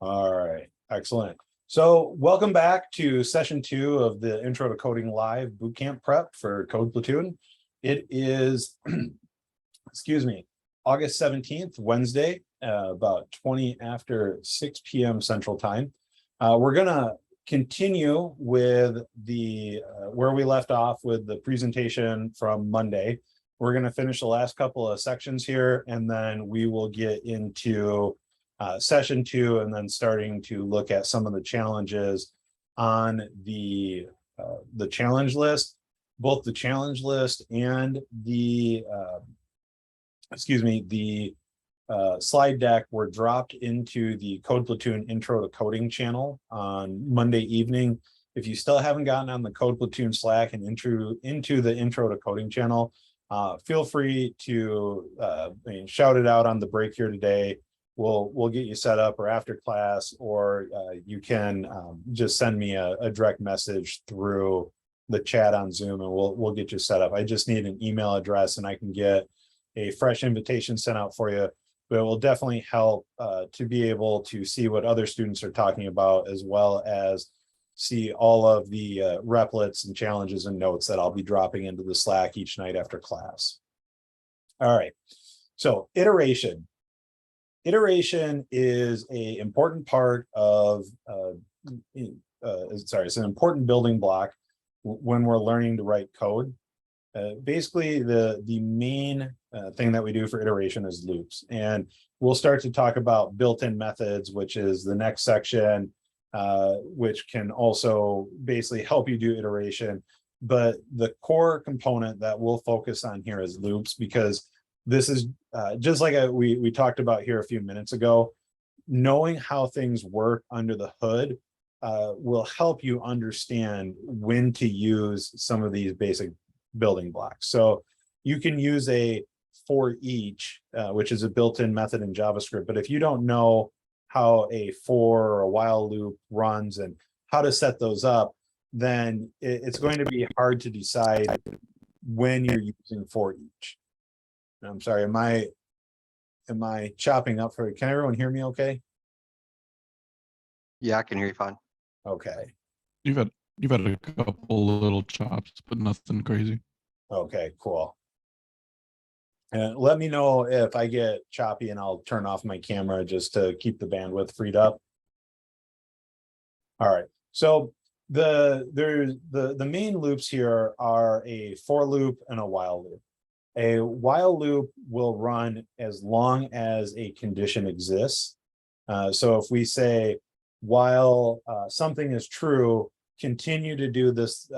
All right, excellent. So welcome back to session 2 of the Intro to Coding Live Bootcamp prep for Code Platoon. It is, excuse me, August 17th, Wednesday, about 20 after 6 p.m. Central Time. We're gonna continue with the where we left off with the presentation from Monday. We're gonna finish the last couple of sections here, and then we will get into session 2, and then starting to look at some of the challenges on the challenge list. Both the challenge list and the slide deck were dropped into the Code Platoon Intro to Coding channel on Monday evening. If you still haven't gotten on the Code Platoon Slack and into the Intro to Coding channel, feel free to shout it out on the break here today. We'll get you set up, or after class, or you can just send me a direct message through the chat on Zoom, and we'll get you set up. I just need an email address, and I can get a fresh invitation sent out for you. But it will definitely help to be able to see what other students are talking about, as well as see all of the replets and challenges and notes that I'll be dropping into the Slack each night after class. All right, so iteration. Iteration is an important part of, it's an important building block when we're learning to write code. Basically, the main thing that we do for iteration is loops. And we'll start to talk about built-in methods, which is the next section, which can also basically help you do iteration. But the core component that we'll focus on here is loops, because this is just like we talked about here a few minutes ago. Knowing how things work under the hood will help you understand when to use some of these basic building blocks. So you can use a for each, which is a built-in method in JavaScript. But if you don't know how a for or a while loop runs and how to set those up, then it's going to be hard to decide when you're using for each. I'm sorry, am I chopping up for, can everyone hear me okay? Yeah, I can hear you fine. Okay. You've had a couple little chops, but nothing crazy. Okay, cool. And let me know if I get choppy, and I'll turn off my camera just to keep the bandwidth freed up. All right. So the main loops here are a for loop and a while loop. A while loop will run as long as a condition exists. So if we say, while something is true, continue to do this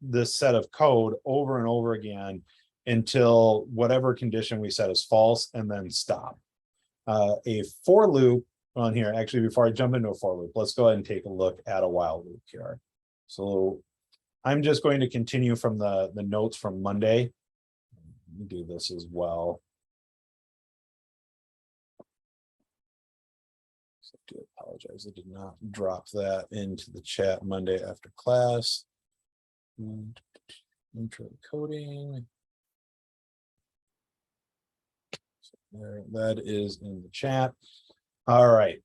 this set of code over and over again until whatever condition we set is false, and then stop. A for loop on here, actually, before I jump into a for loop, let's go ahead and take a look at a while loop here. So I'm just going to continue from the notes from Monday. Let me do this as well. So I do apologize, I did not drop that into the chat Monday after class. Intro coding. So there, that is in the chat. All right.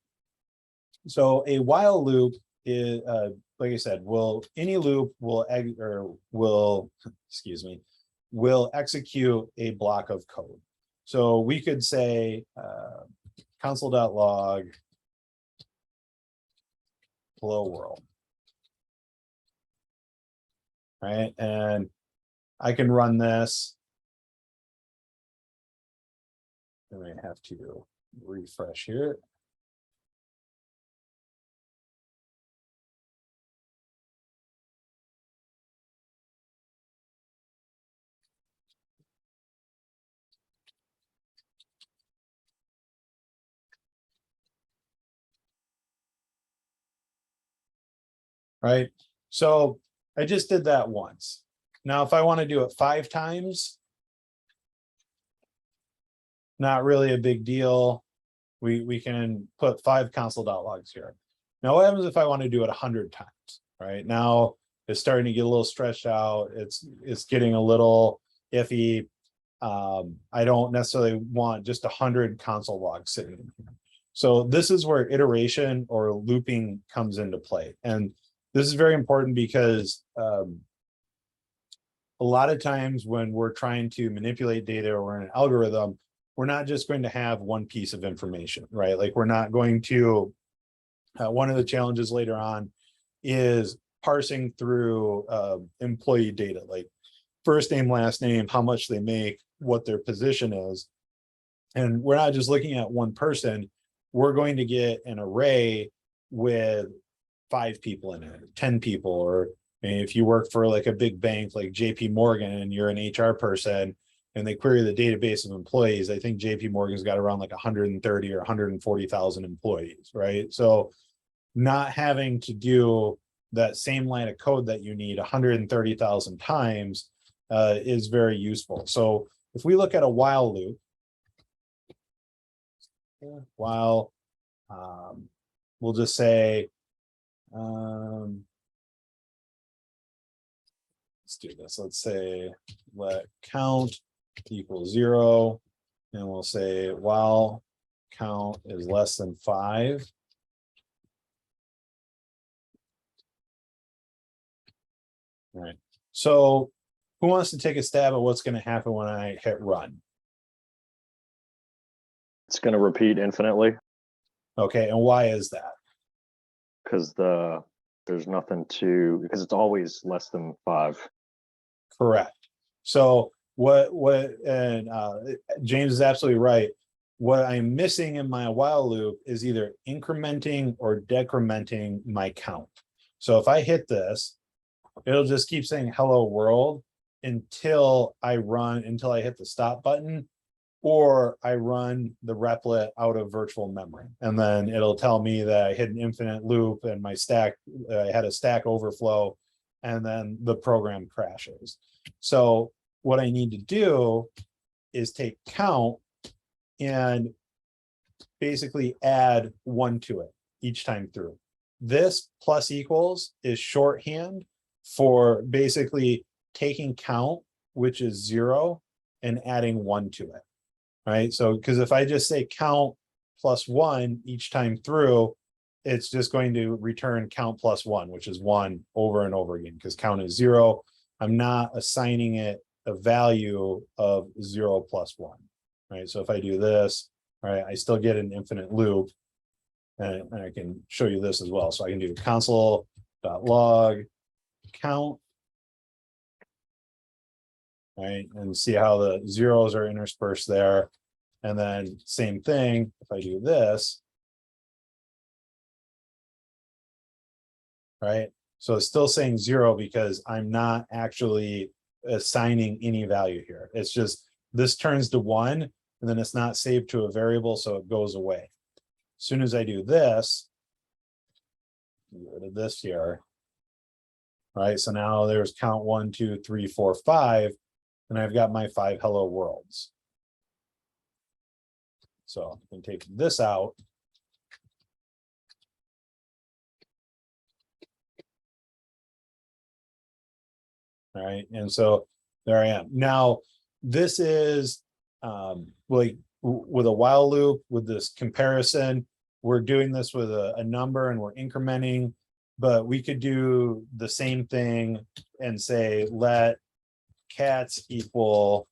So a while loop is, like I said, any loop will execute a block of code. So we could say console.log hello world, right? And I can run this. I may have to refresh here. Right? So I just did that once. Now, if I want to do it 5 times, not really a big deal. We can put 5 console.logs here. Now, what happens if I want to do it 100 times? Right now, it's starting to get a little stretched out. It's getting a little iffy. I don't necessarily want just 100 console logs sitting in here. So this is where iteration or looping comes into play. And this is very important because a lot of times when we're trying to manipulate data or we're in an algorithm, we're not just going to have one piece of information, right? Like we're not going to, one of the challenges later on is parsing through employee data, like first name, last name, how much they make, what their position is. And we're not just looking at one person, we're going to get an array with 5 people in it, 10 people, or if you work for like a big bank like JP Morgan and you're an HR person and they query the database of employees, I think JP Morgan's got around like 130 or 140,000 employees, right? So not having to do that same line of code that you need 130,000 times is very useful. So if we look at a while loop, while we'll just say, let's do this. Let's say let count equals 0, and we'll say while count is less than 5. All right. So who wants to take a stab at what's going to happen when I hit run? It's going to repeat infinitely. Okay, and why is that? Because there's nothing to, because it's always less than 5. Correct. So and James is absolutely right. What I'm missing in my while loop is either incrementing or decrementing my count. So if I hit this, it'll just keep saying hello world until I hit the stop button, or I run the replit out of virtual memory. And then it'll tell me that I hit an infinite loop and my stack, I had a stack overflow, and then the program crashes. So what I need to do is take count and basically add 1 to it each time through. This plus equals is shorthand for basically taking count, which is 0, and adding 1 to it. Right. So because if I just say count plus 1 each time through, it's just going to return count plus 1, which is 1 over and over again, because count is 0. I'm not assigning it a value of 0 plus 1. Right. So if I do this, right, I still get an infinite loop. And I can show you this as well. So I can do console.log count. Right, and see how the zeros are interspersed there. And then same thing, if I do this, right? So it's still saying 0 because I'm not actually assigning any value here. It's just this turns to 1, and then it's not saved to a variable, so it goes away. As soon as I do this, get rid of this here, right? So now there's count 1, 2, 3, 4, 5. And I've got my 5 hello worlds. So I can take this out. All right, and so there I am. Now, this is like with a while loop, with this comparison, we're doing this with a number and we're incrementing, but we could do the same thing and say, let cats equal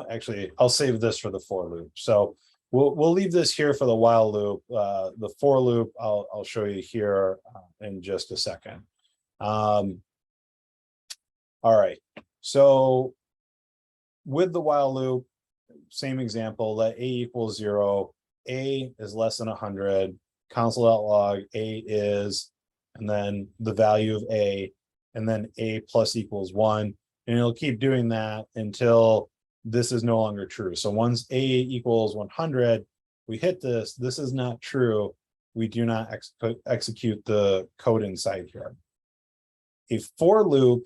actually, I'll save this for the for loop. So we'll leave this here for the while loop. The for loop, I'll show you here in just a second. All right. So with the while loop, same example, let a equals 0, a is less than 100, console.log a is, and then the value of a, and then a plus equals 1. And it'll keep doing that until this is no longer true. So once a equals 100, we hit this, this is not true. We do not execute the code inside here. A for loop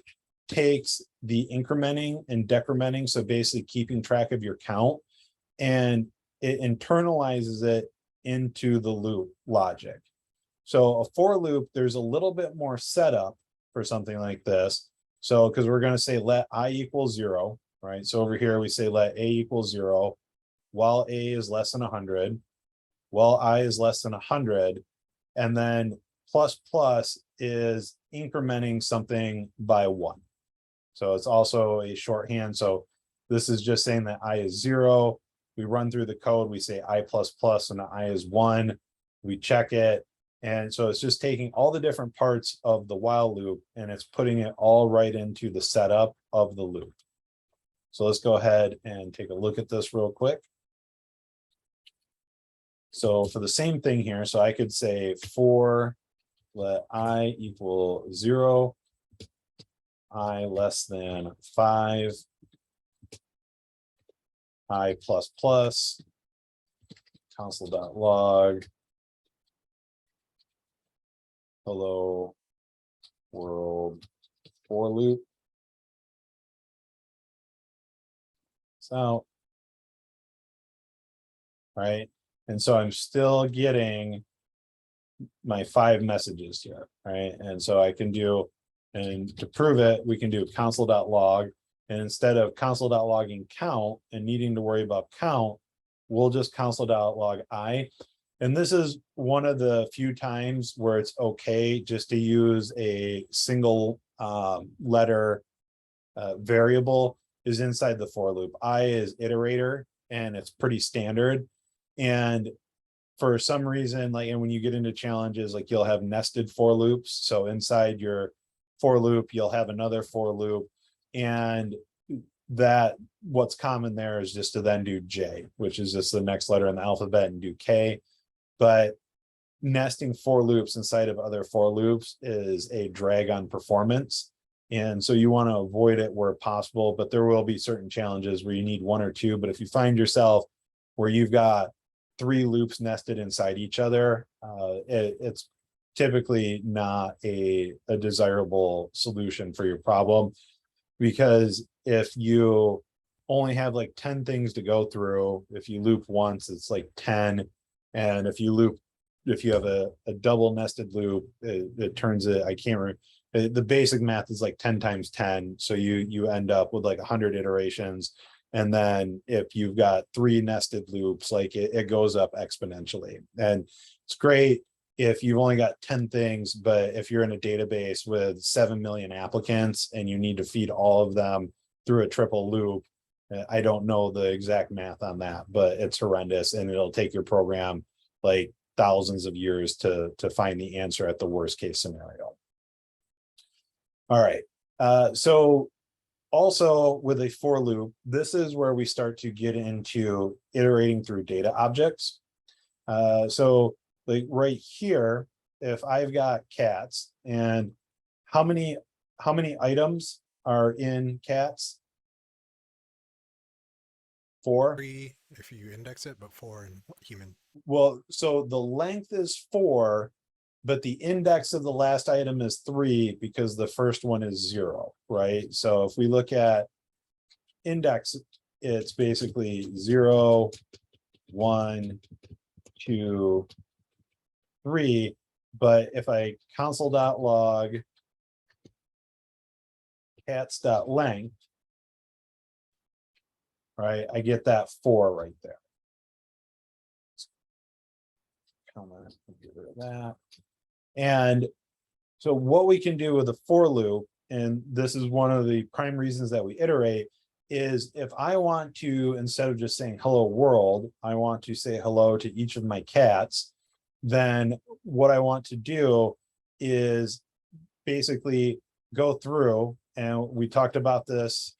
takes the incrementing and decrementing, so basically keeping track of your count, and it internalizes it into the loop logic. So a for loop, there's a little bit more setup for something like this. So because we're going to say let I equal 0, right? So over here we say let A equal 0 while A is less than 100, while I is less than 100, and then plus plus is incrementing something by 1. So it's also a shorthand. So this is just saying that I is 0. We run through the code, we say I plus plus, and I is 1. We check it. And so it's just taking all the different parts of the while loop and it's putting it all right into the setup of the loop. So let's go ahead and take a look at this real quick. So for the same thing here, so I could say for let I equal 0, I less than 5, I plus plus, console.log, hello world for loop. So, right? And so I'm still getting my 5 messages here, right? And so I can do, and to prove it, we can do console.log. And instead of console.logging count and needing to worry about count, we'll just console.log I. And this is one of the few times where it's okay just to use a single letter variable is inside the for loop. I is iterator, and it's pretty standard. And for some reason, like, and when you get into challenges, like you'll have nested for loops. So inside your for loop, you'll have another for loop. And that what's common there is just to then do J, which is just the next letter in the alphabet, and do K. But nesting for loops inside of other for loops is a drag on performance. And so you want to avoid it where possible, but there will be certain challenges where you need 1 or 2. But if you find yourself where you've got 3 loops nested inside each other, it's typically not a desirable solution for your problem. Because if you only have like 10 things to go through, if you loop once, it's like 10. And if you have a double nested loop, it turns it, I can't remember. The basic math is like 10 times 10. So you end up with like 100 iterations. And then if you've got 3 nested loops, like it goes up exponentially. And it's great if you've only got 10 things, but if you're in a database with 7 million applicants and you need to feed all of them through a triple loop, I don't know the exact math on that, but it's horrendous, and it'll take your program like thousands of years to find the answer at the worst case scenario. All right. So also with a for loop, this is where we start to get into iterating through data objects. So like right here, if I've got cats, and how many items are in cats? 4. 3 if you index it, but 4 in human. Well, so the length is 4, but the index of the last item is 3 because the first one is 0, right? So if we look at index, it's basically 0, 1, 2, 3. But if I console.log cats.length, right, I get that 4 right there. Get rid of that. And so what we can do with a for loop, and this is one of the prime reasons that we iterate, is if I want to, instead of just saying hello world, I want to say hello to each of my cats, then what I want to do is basically go through, and we talked about this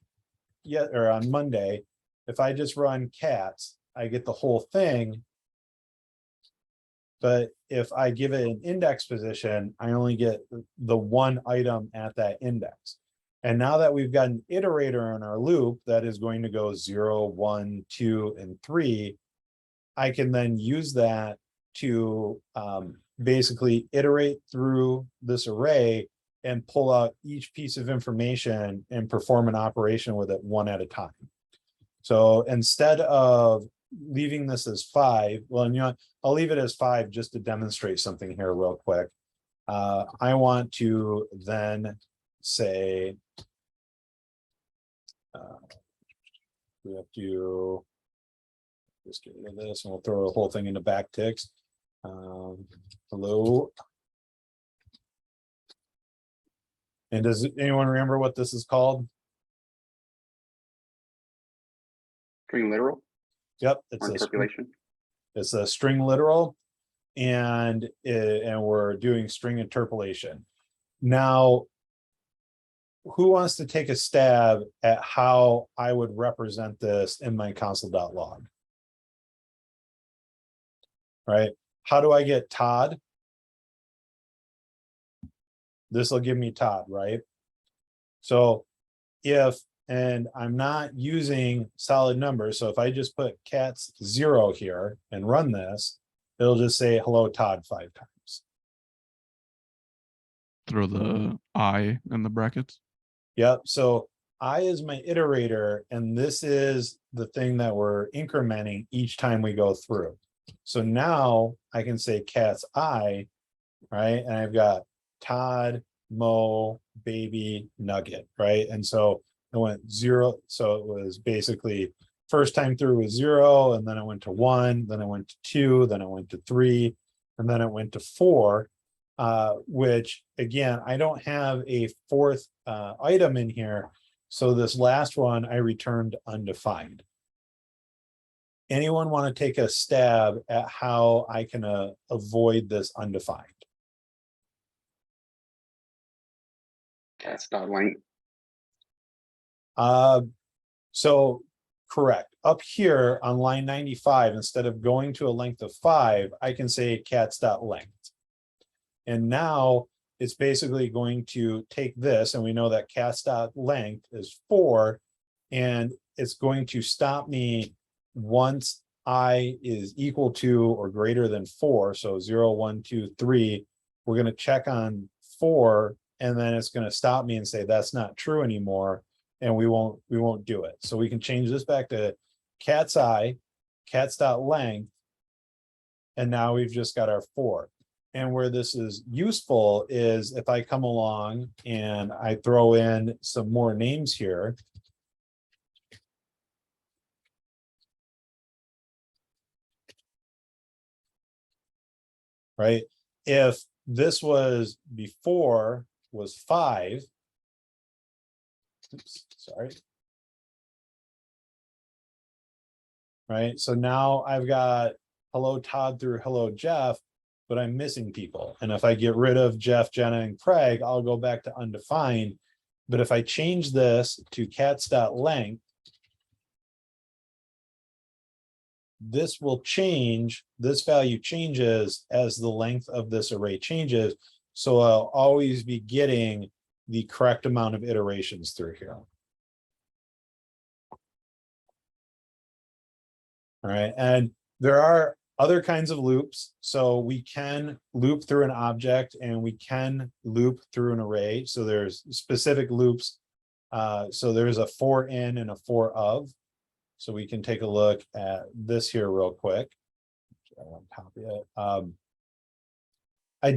or on Monday. If I just run cats, I get the whole thing. But if I give it an index position, I only get the one item at that index. And now that we've got an iterator in our loop that is going to go 0, 1, 2, and 3, I can then use that to basically iterate through this array and pull out each piece of information and perform an operation with it one at a time. So instead of leaving this as 5. Well, and you know, I'll leave it as 5 just to demonstrate something here real quick. I want to then say, we have to just get rid of this and we'll throw the whole thing into backticks. Hello. And does anyone remember what this is called? String literal Yep, or interpolation. it's a string literal, and we're doing string interpolation. Now, who wants to take a stab at how I would represent this in my console.log? Right? How do I get Todd? This will give me Todd, right? So if, and I'm not using solid numbers, so if I just put cats 0 here and run this, it'll just say hello Todd 5 times. Throw the I in the brackets. Yep. So I is my iterator, and this is the thing that we're incrementing each time we go through. So now I can say cats I, right? And I've got Todd, Mo, baby, nugget, right? And so I went 0. So it was basically first time through was 0, and then I went to 1, then I went to 2, then I went to 3, and then it went to 4. Which again, I don't have a 4th item in here. So this last one I returned undefined. Anyone want to take a stab at how I can avoid this undefined? Cats.length. So correct. Up here on line 95, instead of going to a length of 5, I can say cats.length. And now it's basically going to take this, and we know that cats.length is 4, and it's going to stop me once I is equal to or greater than 4. So 0, 1, 2, 3. We're going to check on 4, and then it's going to stop me and say that's not true anymore, and we won't do it. So we can change this back to cat's I, cats.length, and now we've just got our 4. And where this is useful is if I come along and I throw in some more names here. Right? If this was before was 5. Oops, sorry. Right? So now I've got hello Todd through hello Jeff, but I'm missing people. And if I get rid of Jeff, Jenna, and Craig, I'll go back to undefined. But if I change this to cats.length, this will change, this value changes as the length of this array changes. So I'll always be getting the correct amount of iterations through here. All right, and there are other kinds of loops. So we can loop through an object and we can loop through an array. So there's specific loops. So there's a for in and a for of. So we can take a look at this here real quick. I want to copy it. I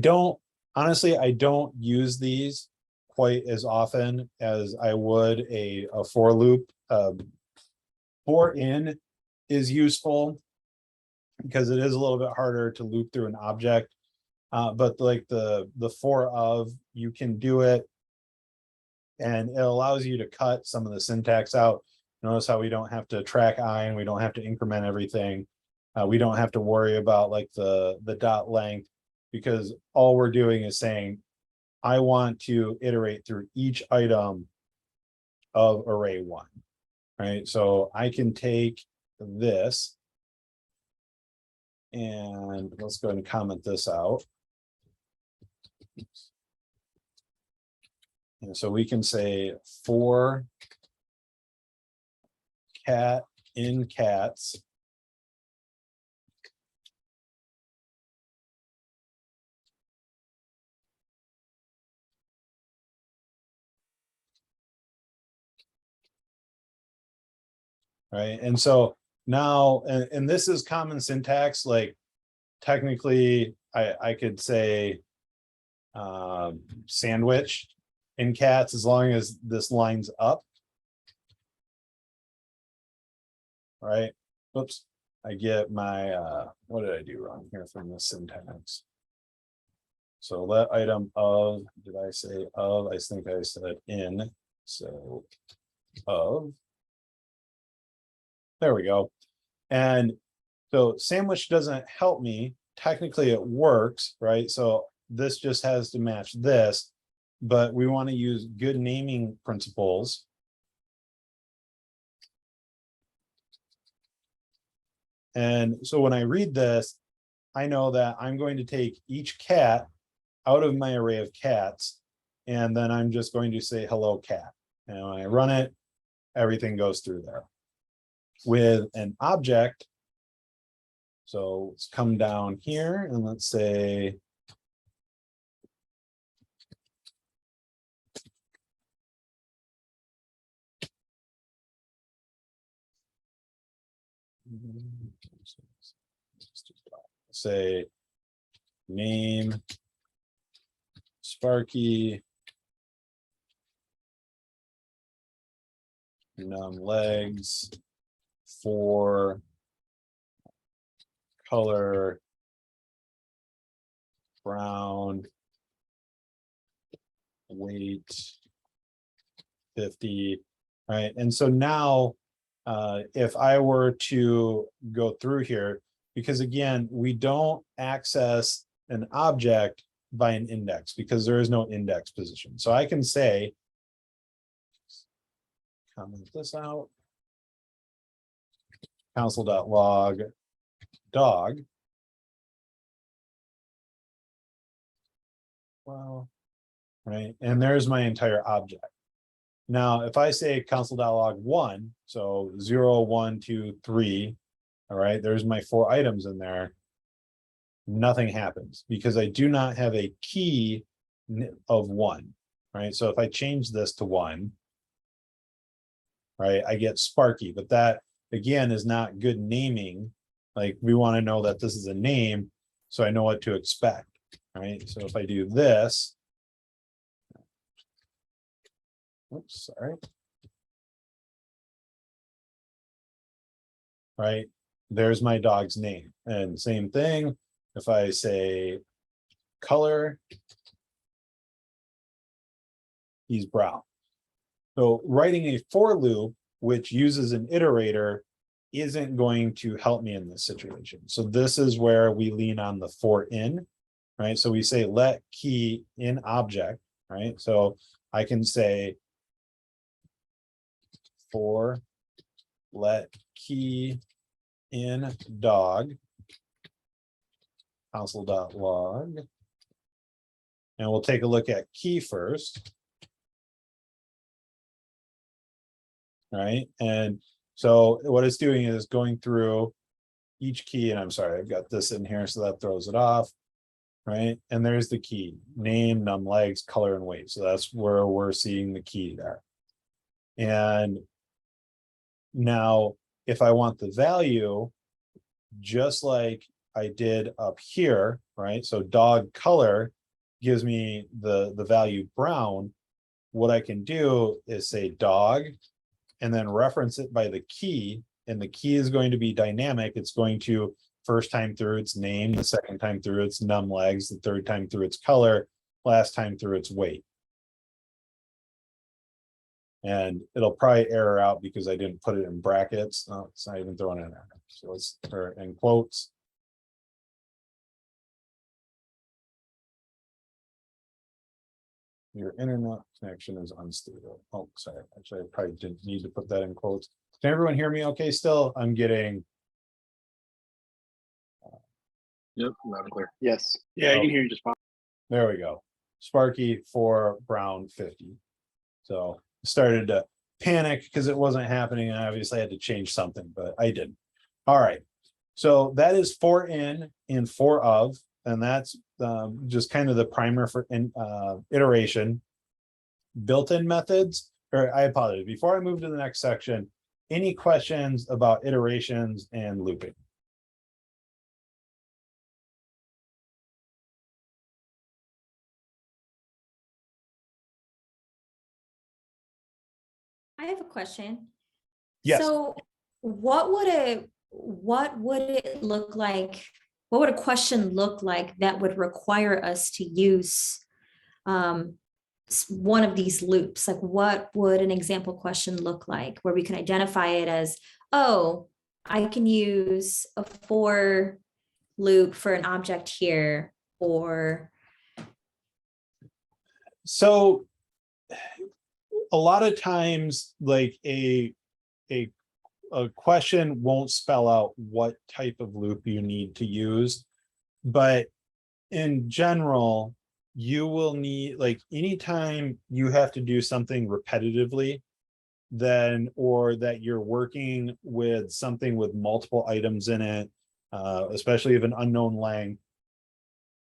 don't use these quite as often as I would a for loop. For in is useful because it is a little bit harder to loop through an object. But like the for of, you can do it, and it allows you to cut some of the syntax out. Notice how we don't have to track I, and we don't have to increment everything. We don't have to worry about like the dot length, because all we're doing is saying, I want to iterate through each item of array 1, right? So I can take this, and let's go ahead and comment this out. And so we can say for cat in cats, right? And so now, and this is common syntax, like technically I could say sandwich in cats as long as this lines up. Right? Oops, I get my, what did I do wrong here from the syntax? So let item of, did I say of? I think I said in, so of. There we go. And so sandwich doesn't help me. Technically it works, right? So this just has to match this, but we want to use good naming principles. And so when I read this, I know that I'm going to take each cat out of my array of cats, and then I'm just going to say hello cat. And when I run it, everything goes through there. With an object, so let's come down here and let's say say name Sparky num legs for color brown weight 50, right? And so now if I were to go through here, because again, we don't access an object by an index because there is no index position. So I can say, comment this out, console.log dog. Well, right, and there's my entire object. Now, if I say console.log 1, so 0, 1, 2, 3, all right, there's my 4 items in there. Nothing happens because I do not have a key of 1, right? So if I change this to 1, right, I get Sparky, but that again is not good naming. Like we want to know that this is a name, so I know what to expect, right? So if I do this, oops, sorry. Right, there's my dog's name. And same thing, if I say color, he's brown. So writing a for loop, which uses an iterator, isn't going to help me in this situation. So this is where we lean on the for in, right? So we say let key in object, right? So I can say for let key in dog console.log, and we'll take a look at key first. Right, and so what it's doing is going through each key, and I'm sorry, I've got this in here, so that throws it off, right? And there's the key, name, num legs, color, and weight. So that's where we're seeing the key there. And now if I want the value, just like I did up here, right? So dog color gives me the value brown. What I can do is say dog and then reference it by the key, and the key is going to be dynamic. It's going to first time through its name, the second time through its num legs, the third time through its color, last time through its weight. And it'll probably error out because I didn't put it in brackets. No, it's not even throwing it in there. So let's, or in quotes. Your internet connection is unstable. Oh, sorry. Actually, I probably didn't need to put that in quotes. Can everyone hear me okay still? I'm getting. Yep, loud and clear. Yes. Yeah, Oh. you can hear you just fine. There we go. Sparky for brown 50. So started to panic because it wasn't happening. And obviously I had to change something, but I didn't. All right. So that is for in and for of, and that's just kind of the primer for iteration. Built-in methods, or I apologize. Before I move to the next section, any questions about iterations and looping? I have a question. Yes. So what would it look like? What would a question look like that would require us to use one of these loops? Like, what would an example question look like where we can identify it as, oh, I can use a for loop for an object here, or So a lot of times, like a question won't spell out what type of loop you need to use, but in general, you will need, like, anytime you have to do something repetitively, then, or that you're working with something with multiple items in it, especially of an unknown length,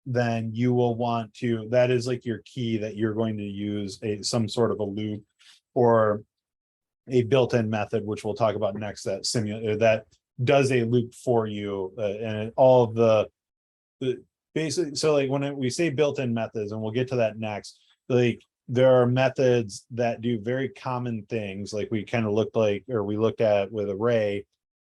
then you will want to, that is like your key, that you're going to use some sort of a loop or a built-in method, which we'll talk about next, that that does a loop for you, and all of the basically. So like when we say built-in methods, and we'll get to that next, like there are methods that do very common things, like we kind of looked at with array,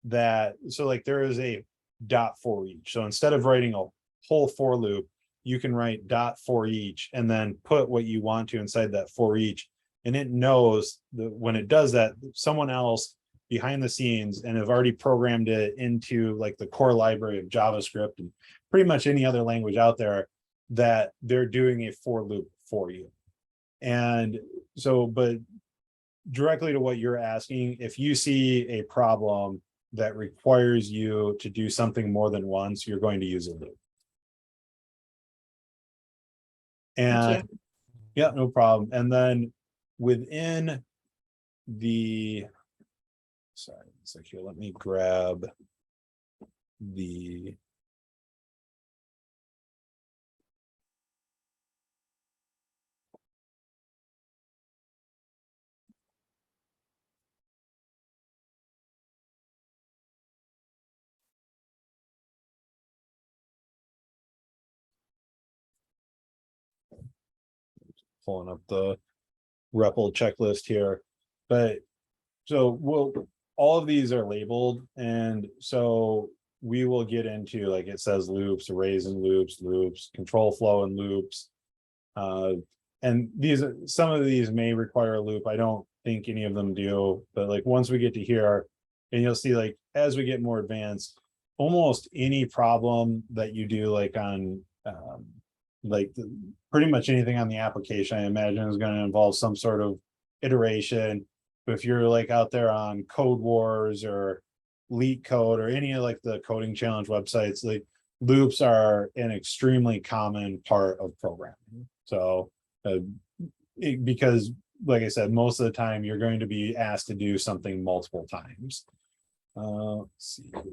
that, so like there is a dot for each. So instead of writing a whole for loop, you can write dot for each and then put what you want to inside that for each. And it knows that when it does that, someone else behind the scenes and have already programmed it into like the core library of JavaScript and pretty much any other language out there, that they're doing a for loop for you. And so, but directly to what you're asking, if you see a problem that requires you to do something more than once, you're going to use a loop. And yeah, no problem. And then within the, sorry, it's like here, let me grab the, pulling up the REPL checklist here, but so all of these are labeled, and so we will get into, like it says, loops, arrays and loops, control flow and loops, and some of these may require a loop. I don't think any of them do, but like once we get to here, and you'll see, like as we get more advanced, almost any problem that you do, like on pretty much anything on the application, I imagine, is going to involve some sort of iteration. But if you're like out there on Code Wars or Leak Code or any of like the coding challenge websites, like loops are an extremely common part of programming. So because like I said, most of the time you're going to be asked to do something multiple times. Let's see here.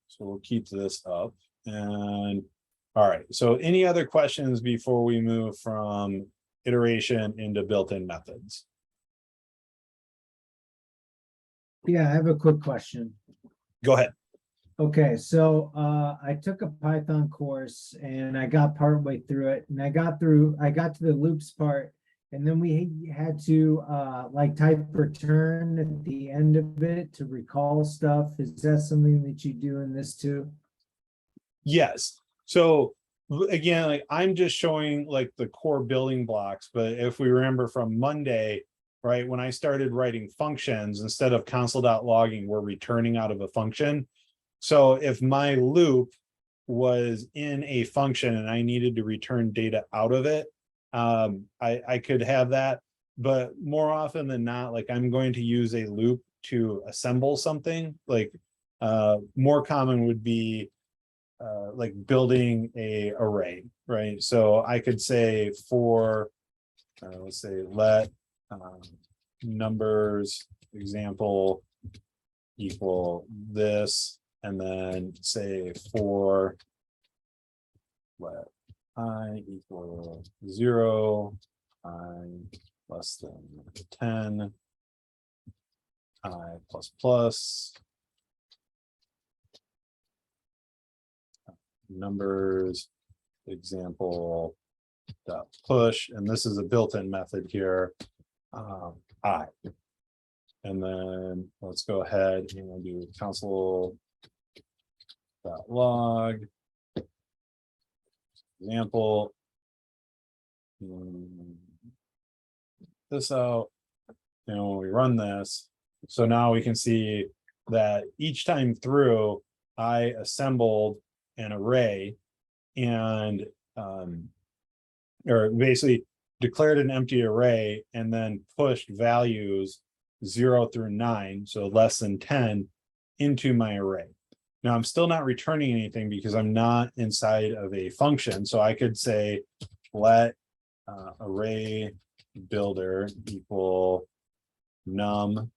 So we'll keep this up. And all right, so any other questions before we move from iteration into built-in methods? Yeah, I have a quick question. Go ahead. Okay, so I took a Python course and I got partway through it, and I got to the loops part, and then we had to like type return at the end of it to recall stuff. Is that something that you do in this too? Yes. So again, like I'm just showing like the core building blocks, but if we remember from Monday, right, when I started writing functions, instead of console.logging, we're returning out of a function. So if my loop was in a function and I needed to return data out of it, I could have that. But more often than not, like I'm going to use a loop to assemble something. Like more common would be like building a array, right? So I could say for, let's say, let numbers example equal this, and then say for let I equal 0, I less than 10, I plus plus, numbers, example dot push, and this is a built-in method here, I. And then let's go ahead and do console dot log example. This out, and when we run this, so now we can see that each time through, I assembled an array and or basically declared an empty array and then pushed values 0 through 9, so less than 10, into my array. Now I'm still not returning anything because I'm not inside of a function. So I could say let array builder equal num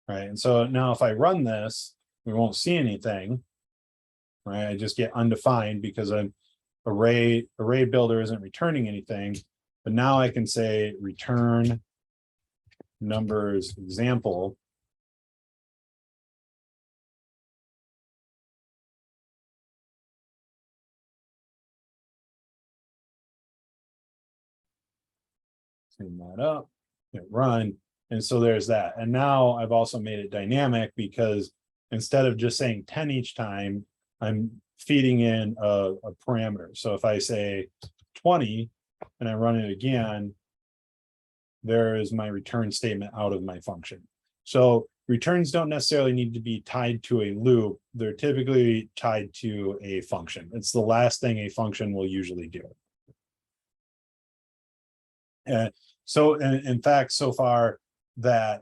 right. And so now if I run this, we won't see anything, right? I just get undefined because I'm array builder isn't returning anything. But now I can say return numbers example. Clean that up, hit run. And so there's that. And now I've also made it dynamic because instead of just saying 10 each time, I'm feeding in a parameter. So if I say 20 and I run it again, there is my return statement out of my function. So returns don't necessarily need to be tied to a loop. They're typically tied to a function. It's the last thing a function will usually do. So in fact, so far that,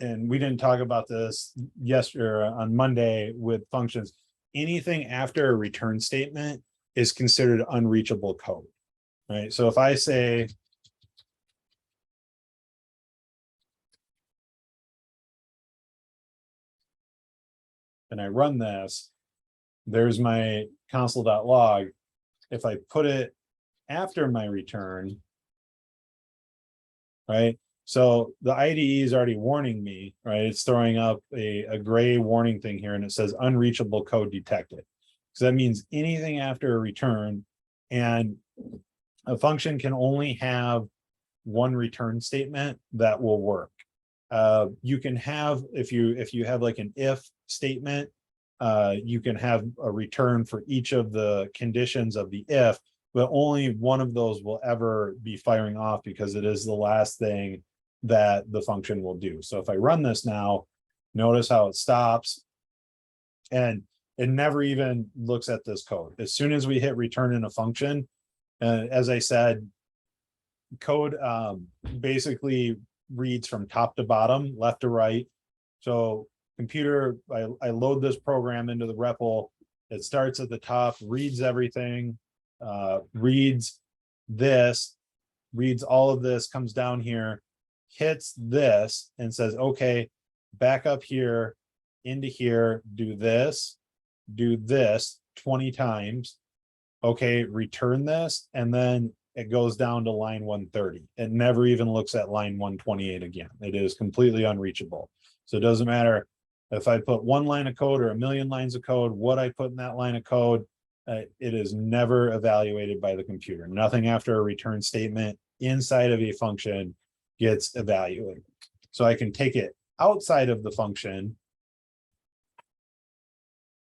and we didn't talk about this yesterday on Monday with functions, anything after a return statement is considered unreachable code, right? So if I say, and I run this, there's my console.log. If I put it after my return, right? So the IDE is already warning me, right? It's throwing up a gray warning thing here, and it says unreachable code detected. So that means anything after a return, and a function can only have one return statement that will work. You can have, if you have like an if statement, you can have a return for each of the conditions of the if, but only one of those will ever be firing off because it is the last thing that the function will do. So if I run this now, notice how it stops and it never even looks at this code. As soon as we hit return in a function, as I said, code basically reads from top to bottom, left to right. So computer, I load this program into the REPL. It starts at the top, reads everything, reads this, reads all of this, comes down here, hits this and says, okay, back up here into here, do this 20 times. Okay, return this. And then it goes down to line 130. It never even looks at line 128 again. It is completely unreachable. So it doesn't matter if I put one line of code or a million lines of code, what I put in that line of code, it is never evaluated by the computer. Nothing after a return statement inside of a function gets evaluated. So I can take it outside of the function,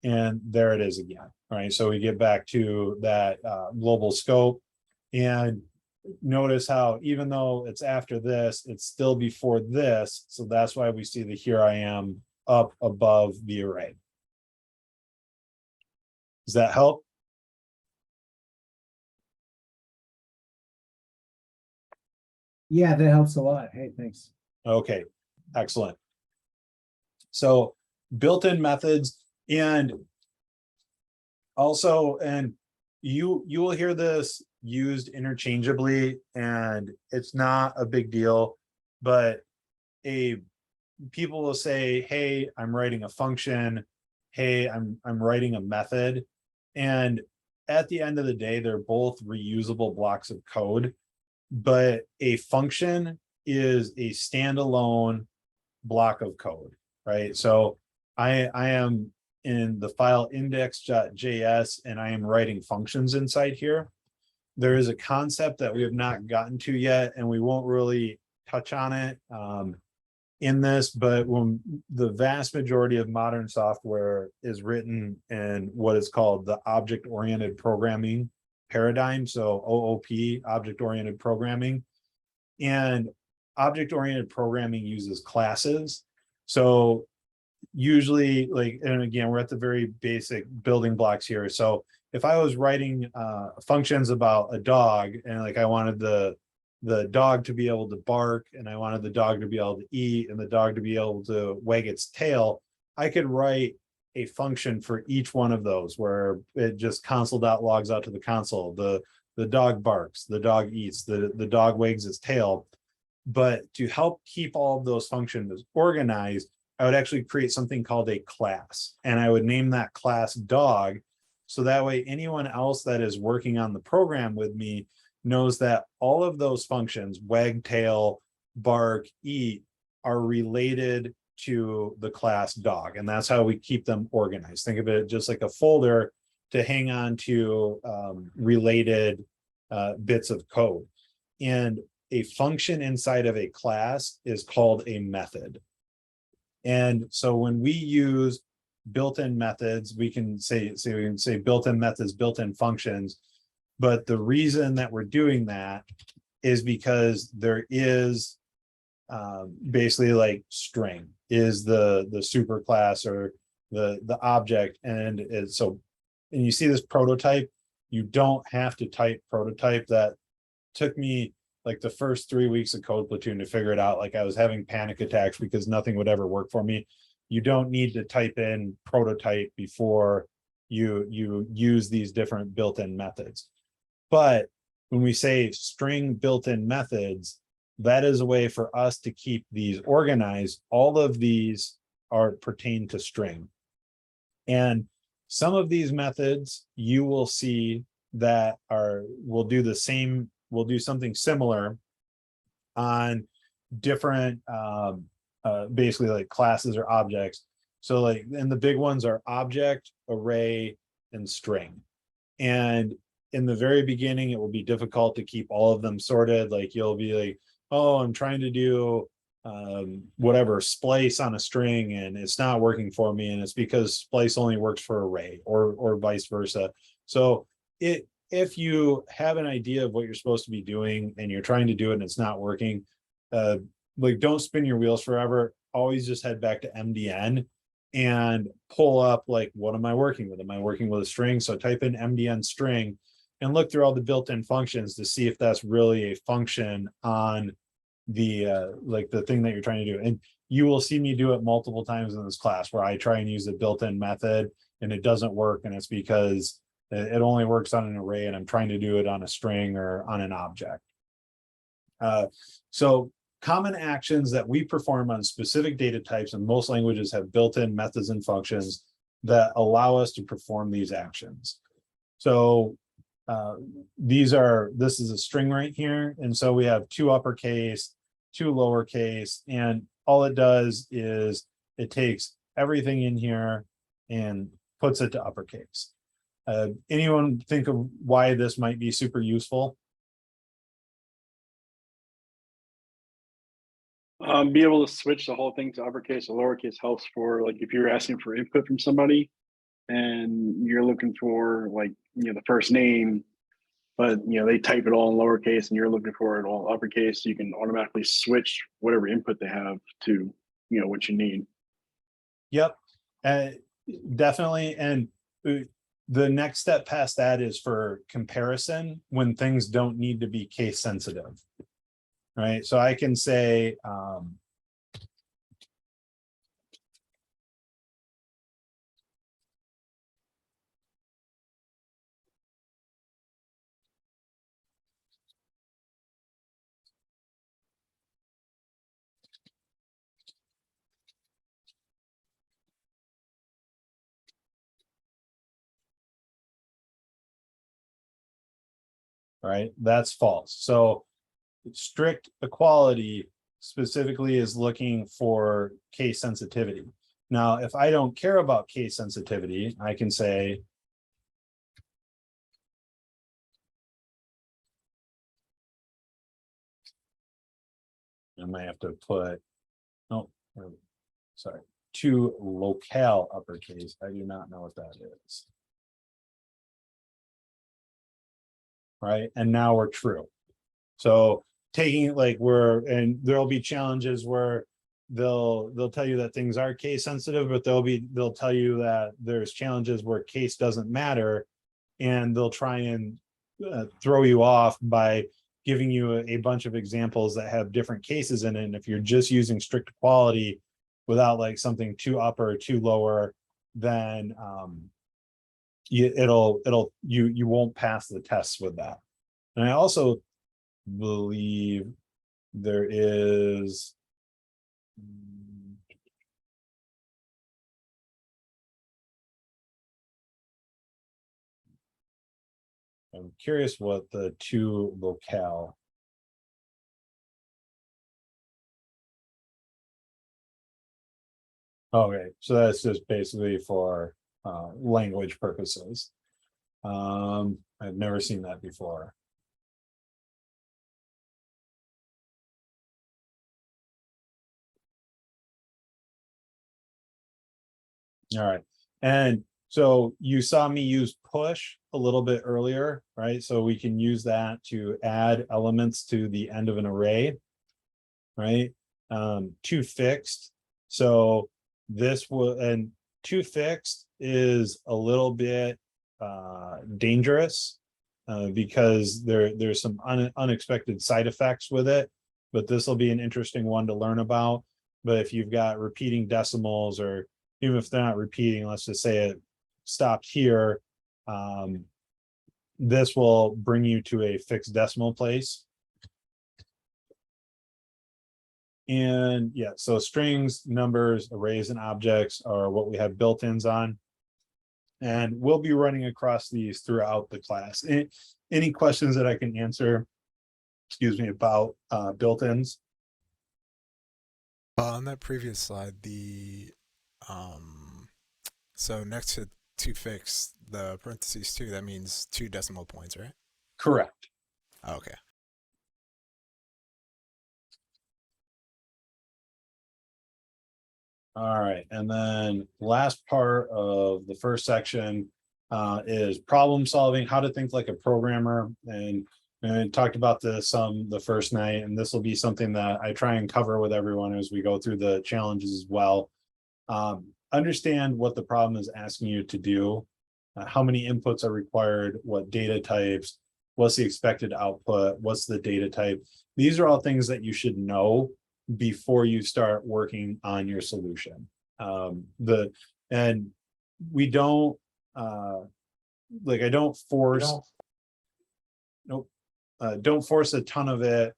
and there it is again. All right, so we get back to that global scope, and notice how even though it's after this, it's still before this. So that's why we see the here I am up above the array. Does that help? Yeah, that helps a lot. Hey, thanks. Okay, excellent. So built-in methods, and also, and you will hear this used interchangeably, and it's not a big deal, but people will say, hey, I'm writing a function, hey, I'm writing a method. And at the end of the day, they're both reusable blocks of code, but a function is a standalone block of code, right? So I am in the file index.js and I am writing functions inside here. There is a concept that we have not gotten to yet, and we won't really touch on it in this, but when the vast majority of modern software is written in what is called the object-oriented programming paradigm, so OOP, object-oriented programming, and object-oriented programming uses classes. So usually, like, and again, we're at the very basic building blocks here. So if I was writing functions about a dog, and like I wanted the dog to be able to bark, and I wanted the dog to be able to eat, and the dog to be able to wag its tail, I could write a function for each one of those where it just console.logs out to the console. The dog barks, the dog eats, the dog wags its tail. But to help keep all of those functions organized, I would actually create something called a class, and I would name that class dog. So that way anyone else that is working on the program with me knows that all of those functions, wag tail, bark, eat, are related to the class dog. And that's how we keep them organized. Think of it just like a folder to hang on to related bits of code. And a function inside of a class is called a method. And so when we use built-in methods, we can say built-in methods, built-in functions. But the reason that we're doing that is because there is basically like string is the superclass or the object, and it's so, and you see this prototype, you don't have to type prototype. That took me like the first 3 weeks of Code Platoon to figure it out. Like I was having panic attacks because nothing would ever work for me. You don't need to type in prototype before you use these different built-in methods. But when we say string built-in methods, that is a way for us to keep these organized. All of these pertain to string. And some of these methods you will see that will do the same, will do something similar on different basically like classes or objects. So like, and the big ones are object, array, and string. And in the very beginning, it will be difficult to keep all of them sorted. Like you'll be like, oh, I'm trying to do whatever, splice on a string, and it's not working for me. And it's because splice only works for array or vice versa. So if you have an idea of what you're supposed to be doing and you're trying to do it and it's not working, like don't spin your wheels forever. Always just head back to MDN and pull up, like, what am I working with? Am I working with a string? So type in MDN string and look through all the built-in functions to see if that's really a function on the like the thing that you're trying to do. And you will see me do it multiple times in this class where I try and use a built-in method and it doesn't work, and it's because it only works on an array and I'm trying to do it on a string or on an object. So common actions that we perform on specific data types, and most languages have built-in methods and functions that allow us to perform these actions. So this is a string right here. And so we have 2 uppercase, 2 lowercase, and all it does is it takes everything in here and puts it to uppercase. Anyone think of why this might be super useful? Be able to switch the whole thing to uppercase or lowercase helps for, like, if you're asking for input from somebody and you're looking for, like, the first name, but they type it all in lowercase and you're looking for it all uppercase, so you can automatically switch whatever input they have to what you need. Yep, definitely. And the next step past that is for comparison when things don't need to be case sensitive, right? So I can say, right, that's false. So strict equality specifically is looking for case sensitivity. Now, if I don't care about case sensitivity, I can say I might have to put, oh, sorry, to locale uppercase. I do not know what that is. Right, and now we're true. So taking and there'll be challenges where they'll tell you that things are case sensitive, but they'll tell you that there's challenges where case doesn't matter, and they'll try and throw you off by giving you a bunch of examples that have different cases in it. And if you're just using strict equality without something too upper or too lower, then you won't pass the tests with that. And I also believe there is I'm curious what the to locale. Okay, so that's just basically for language purposes. I've never seen that before. All right, and so you saw me use push a little bit earlier, right? So we can use that to add elements to the end of an array, right? To fixed. So this will, and to fixed is a little bit dangerous because there's some unexpected side effects with it, but this will be an interesting one to learn about. But if you've got repeating decimals, or even if they're not repeating, let's just say it stopped here, this will bring you to a fixed decimal place. And yeah, so strings, numbers, arrays, and objects are what we have built-ins on. And we'll be running across these throughout the class. Any questions that I can answer, excuse me, about built-ins? On that previous slide, so next to fix the parentheses 2, that means 2 decimal points, right? Correct. Okay. All right, and then last part of the first section is problem solving, how to think like a programmer, and I talked about this the first night, and this will be something that I try and cover with everyone as we go through the challenges as well. Understand what the problem is asking you to do, how many inputs are required, what data types, what's the expected output, what's the data type. These are all things that you should know before you start working on your solution. And we don't I don't force don't force a ton of it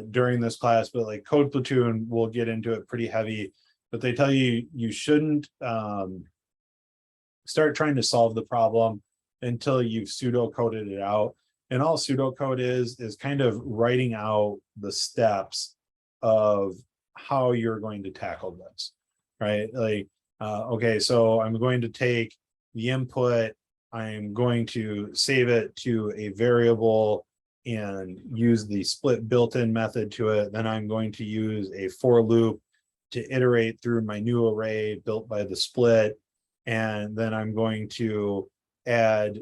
during this class, but like Code Platoon, we'll get into it pretty heavy, but they tell you you shouldn't start trying to solve the problem until you've pseudo coded it out. And all pseudocode is kind of writing out the steps of how you're going to tackle this, right? Like, okay, so I'm going to take the input, I'm going to save it to a variable and use the split built-in method to it. Then I'm going to use a for loop to iterate through my new array built by the split. And then I'm going to add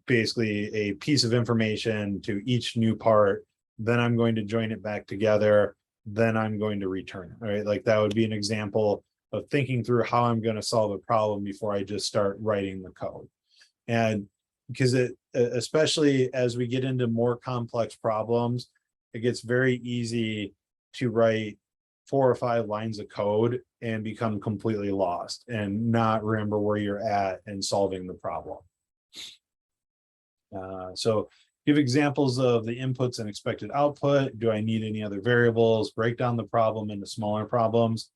basically a piece of information to each new part, then I'm going to join it back together, then I'm going to return it, right? Like that would be an example of thinking through how I'm going to solve a problem before I just start writing the code. And because it, especially as we get into more complex problems, it gets very easy to write 4 or 5 lines of code and become completely lost and not remember where you're at and solving the problem. So give examples of the inputs and expected output. Do I need any other variables? Break down the problem into smaller problems.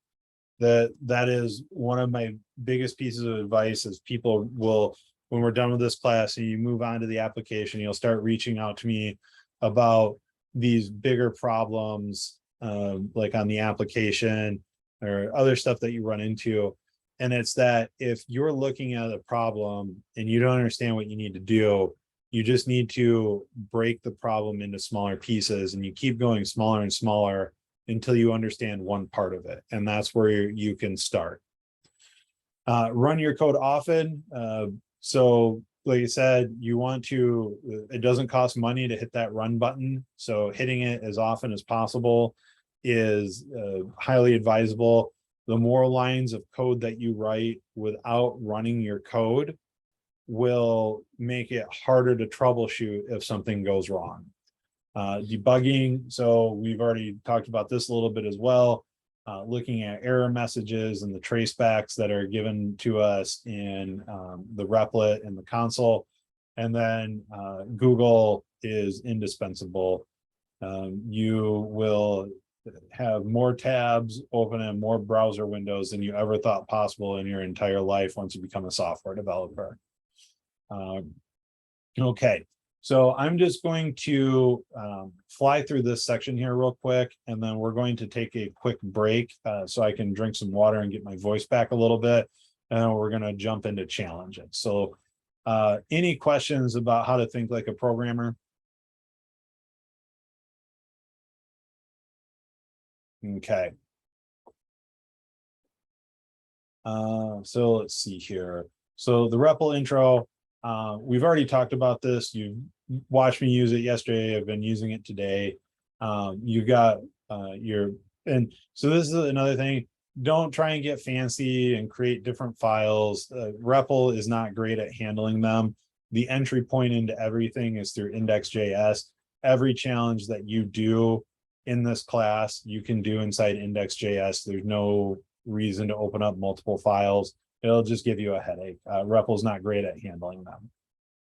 That is one of my biggest pieces of advice is people will, when we're done with this class and you move on to the application, you'll start reaching out to me about these bigger problems, like on the application or other stuff that you run into. And it's that if you're looking at a problem and you don't understand what you need to do, you just need to break the problem into smaller pieces, and you keep going smaller and smaller until you understand one part of it. And that's where you can start. Run your code often. So like I said, you want to, it doesn't cost money to hit that run button. So hitting it as often as possible is highly advisable. The more lines of code that you write without running your code will make it harder to troubleshoot if something goes wrong. Debugging, so we've already talked about this a little bit as well. Looking at error messages and the tracebacks that are given to us in the replit and the console. And then Google is indispensable. You will have more tabs open and more browser windows than you ever thought possible in your entire life once you become a software developer. Okay, so I'm just going to fly through this section here real quick, and then we're going to take a quick break so I can drink some water and get my voice back a little bit, and we're going to jump into challenges. So any questions about how to think like a programmer? Okay. So let's see here. So the REPL intro, we've already talked about this. You watched me use it yesterday. I've been using it today. You got and so this is another thing. Don't try and get fancy and create different files. REPL is not great at handling them. The entry point into everything is through index.js. Every challenge that you do in this class, you can do inside index.js. There's no reason to open up multiple files. It'll just give you a headache. REPL is not great at handling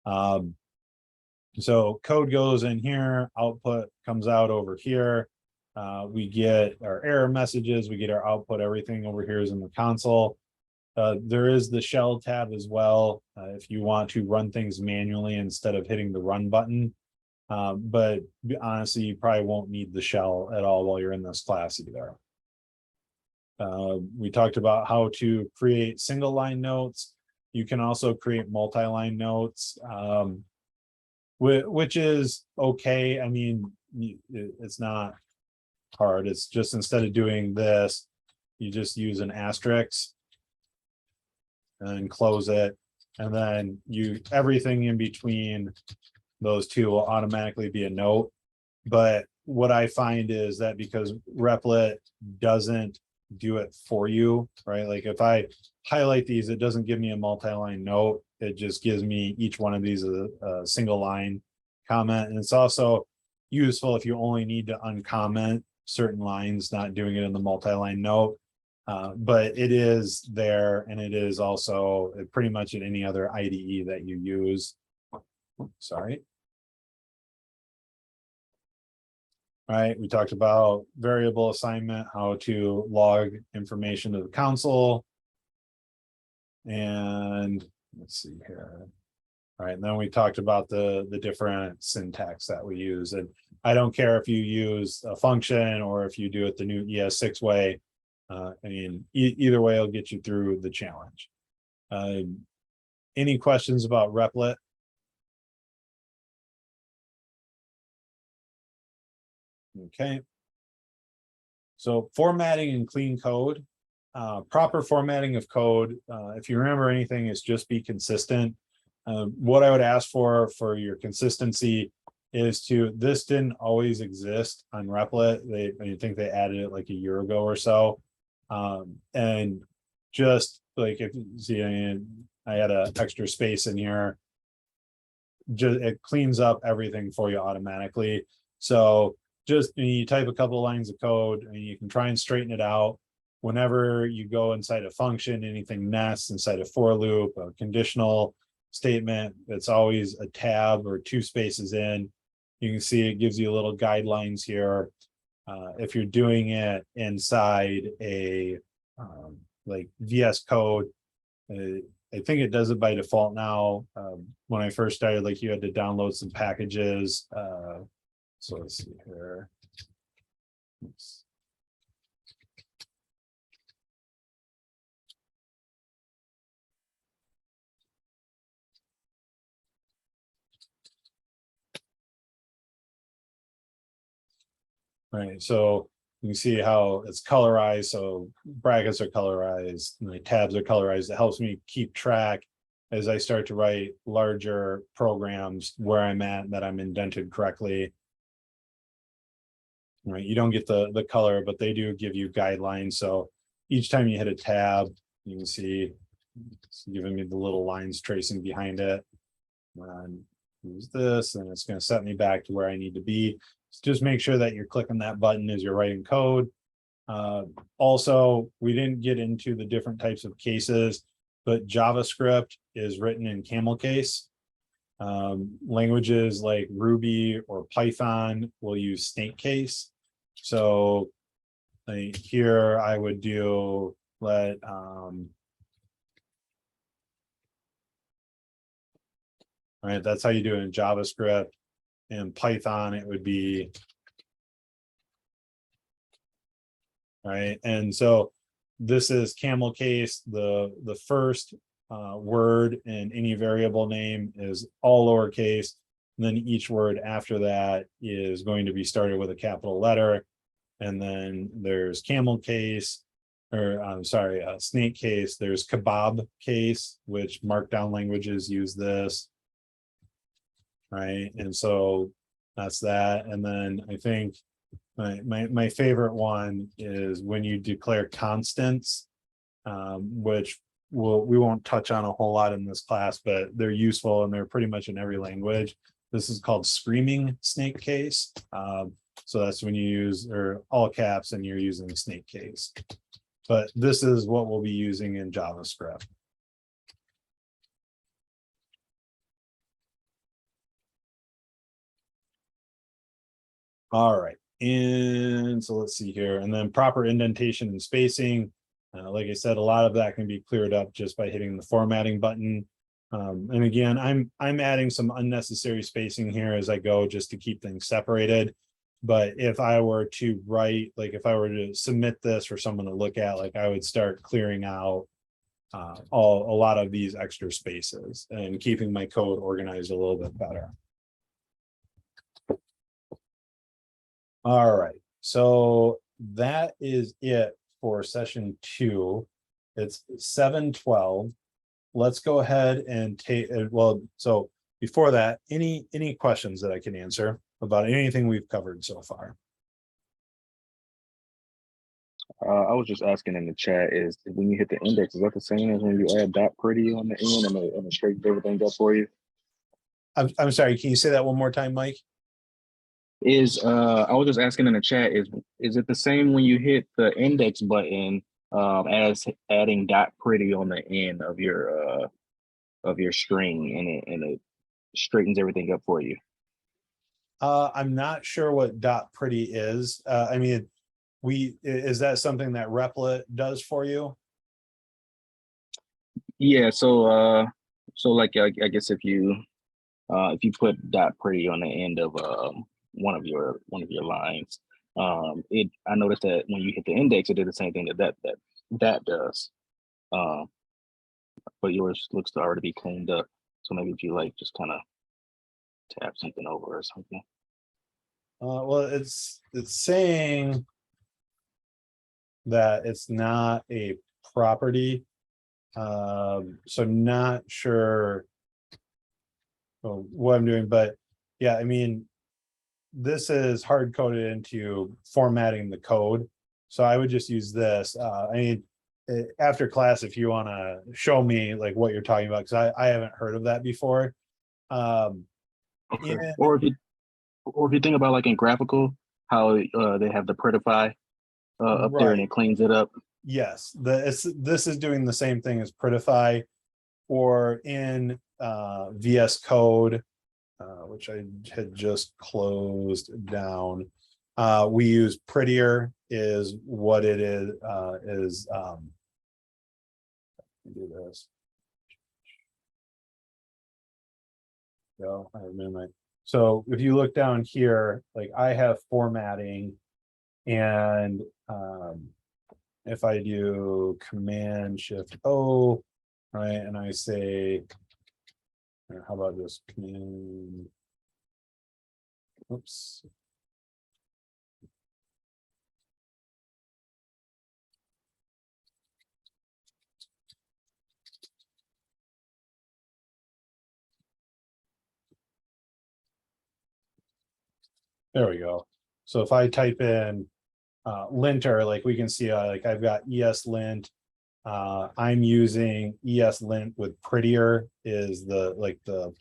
them. So code goes in here, output comes out over here. We get our error messages, we get our output, everything over here is in the console. There is the shell tab as well, if you want to run things manually instead of hitting the run button. But honestly, you probably won't need the shell at all while you're in this class either. We talked about how to create single line notes. You can also create multi-line notes, which is okay. I mean, it's not hard. It's just instead of doing this, you just use an asterisk and close it. And then everything in between those two will automatically be a note. But what I find is that because Replit doesn't do it for you, right? Like if I highlight these, it doesn't give me a multi-line note. It just gives me each one of these a single line comment. And it's also useful if you only need to uncomment certain lines, not doing it in the multi-line note. But it is there, and it is also pretty much in any other IDE that you use. Sorry. All right, we talked about variable assignment, how to log information to the console. And let's see here. All right, and then we talked about the different syntax that we use. And I don't care if you use a function or if you do it the new ES6 way. I mean, either way will get you through the challenge. Any questions about Replit? Okay. So formatting and clean code. Proper formatting of code, if you remember anything, is just be consistent. What I would ask for your consistency is this didn't always exist on Replit. I think they added it like a year ago or so. And just like if you see, I had an extra space in here. Just it cleans up everything for you automatically. So just you type a couple of lines of code and you can try and straighten it out. Whenever you go inside a function, anything nests inside a for loop, a conditional statement, it's always a tab or 2 spaces in. You can see it gives you little guidelines here. If you're doing it inside a like VS Code, I think it does it by default now. When I first started, like you had to download some packages. So let's see here. Oops. Right, so you can see how it's colorized. So brackets are colorized, my tabs are colorized. It helps me keep track as I start to write larger programs where I'm at, that I'm indented correctly. Right, you don't get the color, but they do give you guidelines. So each time you hit a tab, you can see it's giving me the little lines tracing behind it. And use this, and it's going to set me back to where I need to be. So just make sure that you're clicking that button as you're writing code. Also, we didn't get into the different types of cases, but JavaScript is written in camel case. Languages like Ruby or Python will use snake case. So like here I would do let right, that's how you do it in JavaScript. In Python it would be right. And so this is camel case. The first word in any variable name is all lowercase, and then each word after that is going to be started with a capital letter. And then there's camel case, or I'm sorry, snake case. There's kebab case, which markdown languages use this. Right, and so that's that. And then I think my favorite one is when you declare constants, which we won't touch on a whole lot in this class, but they're useful and they're pretty much in every language. This is called screaming snake case. So that's when you use or all caps and you're using snake case. But this is what we'll be using in JavaScript. All right, and so let's see here, and then proper indentation and spacing. Like I said, a lot of that can be cleared up just by hitting the formatting button. And again, I'm adding some unnecessary spacing here as I go just to keep things separated. But if I were to write, like if I were to submit this for someone to look at, like I would start clearing out a lot of these extra spaces and keeping my code organized a little bit better. All right, so that is it for session 2. It's 7:12. Let's go ahead and take, well, so before that, any questions that I can answer about anything we've covered so far? I was just asking in the chat, is when you hit the index, is that the same as when you add dot pretty on the end and it straightens everything up for you? I'm sorry, can you say that one more time, Mike? I was just asking in the chat, is it the same when you hit the index button as adding dot pretty on the end of your string and it straightens everything up for you? I'm not sure what dot pretty is. I mean, is that something that Replit does for you? Yeah, so like I guess if you put dot pretty on the end of one of your lines, I noticed that when you hit the index, it did the same thing that does. But yours looks to already be cleaned up. So maybe if you like just kind of tap something over or something. Well, it's saying that it's not a property. So not sure what I'm doing, but yeah, I mean, this is hard coded into formatting the code. So I would just use this. I mean, after class, if you want to show me like what you're talking about, because I haven't heard of that before. Okay. Yeah. Or if you think about like in graphical, how they have the prettify up there and Right. it cleans it up. Yes, this is doing the same thing as prettify, or in VS Code, which I had just closed down. We use prettier is what it is. Do this. Go. I remember. So if you look down here, like I have formatting, and if I do Command Shift O, right, and I say, how about this Command? Oops. There we go. So if I type in linter, like we can see, like I've got ESLint. I'm using ESLint with Prettier is the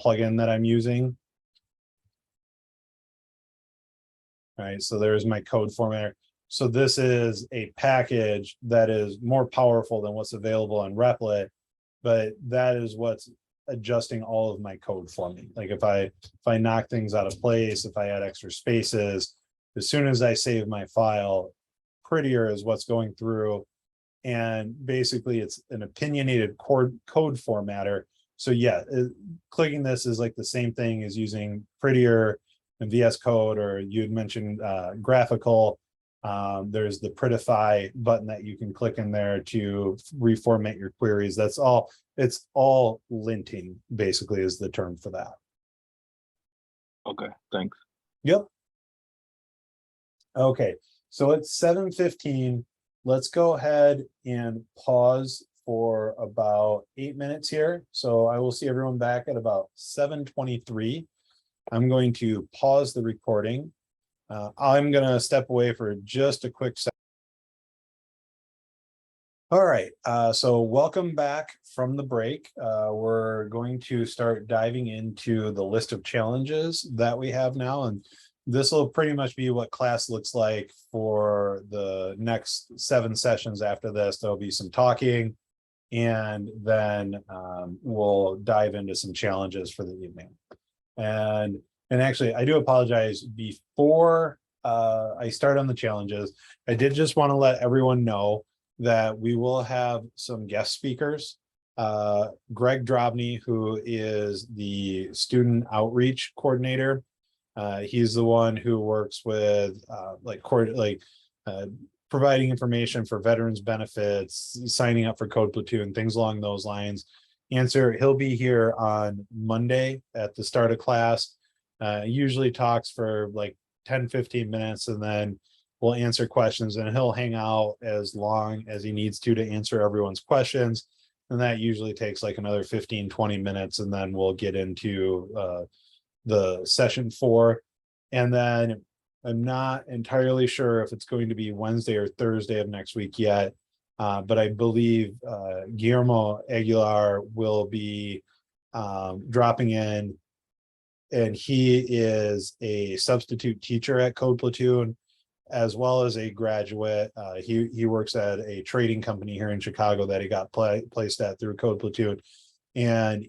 plugin that I'm using. All right, so there's my code formatter. So this is a package that is more powerful than what's available on Replit, but that is what's adjusting all of my code for me. Like if I knock things out of place, if I add extra spaces, as soon as I save my file, Prettier is what's going through. And basically it's an opinionated code formatter. So yeah, clicking this is like the same thing as using Prettier and VS Code, or you had mentioned graphical. There's the prettify button that you can click in there to reformat your queries. That's all. It's all linting, basically, is the term for that. Okay, thanks. Yep. Okay, so it's 7:15. Let's go ahead and pause for about 8 minutes here. So I will see everyone back at about 7:23. I'm going to pause the recording. I'm going to step away for just a quick second. All right, so welcome back from the break. We're going to start diving into the list of challenges that we have now, and this will pretty much be what class looks like for the next 7 sessions. After this, there'll be some talking, and then we'll dive into some challenges for the evening. And actually, I do apologize. Before I start on the challenges, I did just want to let everyone know that we will have some guest speakers. Greg Drobny, who is the student outreach coordinator. He's the one who works with providing information for veterans benefits, signing up for Code Platoon, things along those lines. He'll be here on Monday at the start of class. Usually talks for like 10-15 minutes, and then we'll answer questions, and he'll hang out as long as he needs to answer everyone's questions. And that usually takes like another 15-20 minutes, and then we'll get into the session 4. And then I'm not entirely sure if it's going to be Wednesday or Thursday of next week yet, but I believe Guillermo Aguilar will be dropping in, and he is a substitute teacher at Code Platoon, as well as a graduate. He works at a trading company here in Chicago that he got placed at through Code Platoon. And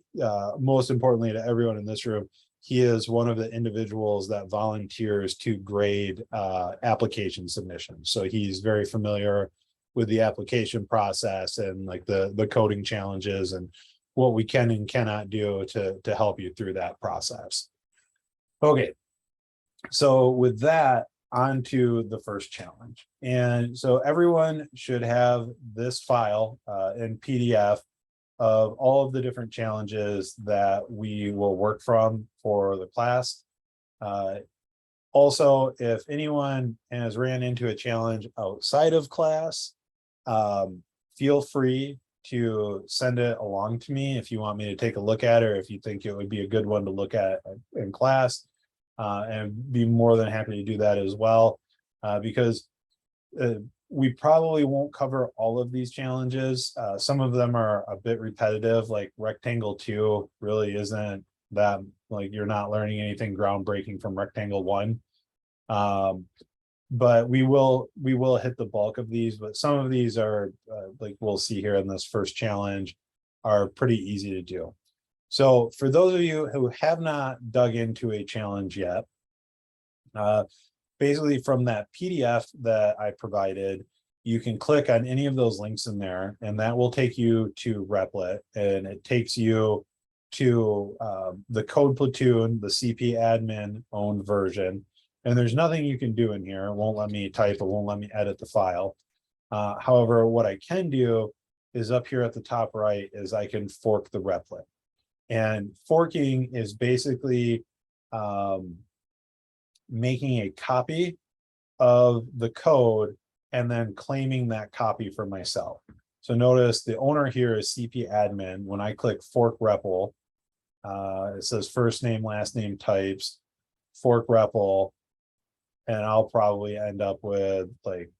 most importantly to everyone in this room, he is one of the individuals that volunteers to grade application submissions. So he's very familiar with the application process and like the coding challenges and what we can and cannot do to help you through that process. Okay, so with that, on to the first challenge. And so everyone should have this file in PDF of all of the different challenges that we will work from for the class. Also, if anyone has ran into a challenge outside of class, feel free to send it along to me if you want me to take a look at it, or if you think it would be a good one to look at in class. And be more than happy to do that as well, because we probably won't cover all of these challenges. Some of them are a bit repetitive, like Rectangle 2 really isn't that, like, you're not learning anything groundbreaking from Rectangle 1. But we will hit the bulk of these, but some of these are, like we'll see here in this first challenge, are pretty easy to do. So for those of you who have not dug into a challenge yet, basically from that PDF that I provided, you can click on any of those links in there, and that will take you to Replit, and it takes you to the code platoon, the CP admin owned version. And there's nothing you can do in here. It won't let me type, it won't let me edit the file. However, what I can do is up here at the top right is I can fork the Replit. And forking is basically making a copy of the code and then claiming that copy for myself. So notice the owner here is CP admin. When I click fork REPL, it says first name, last name types, fork REPL, and I'll probably end up with like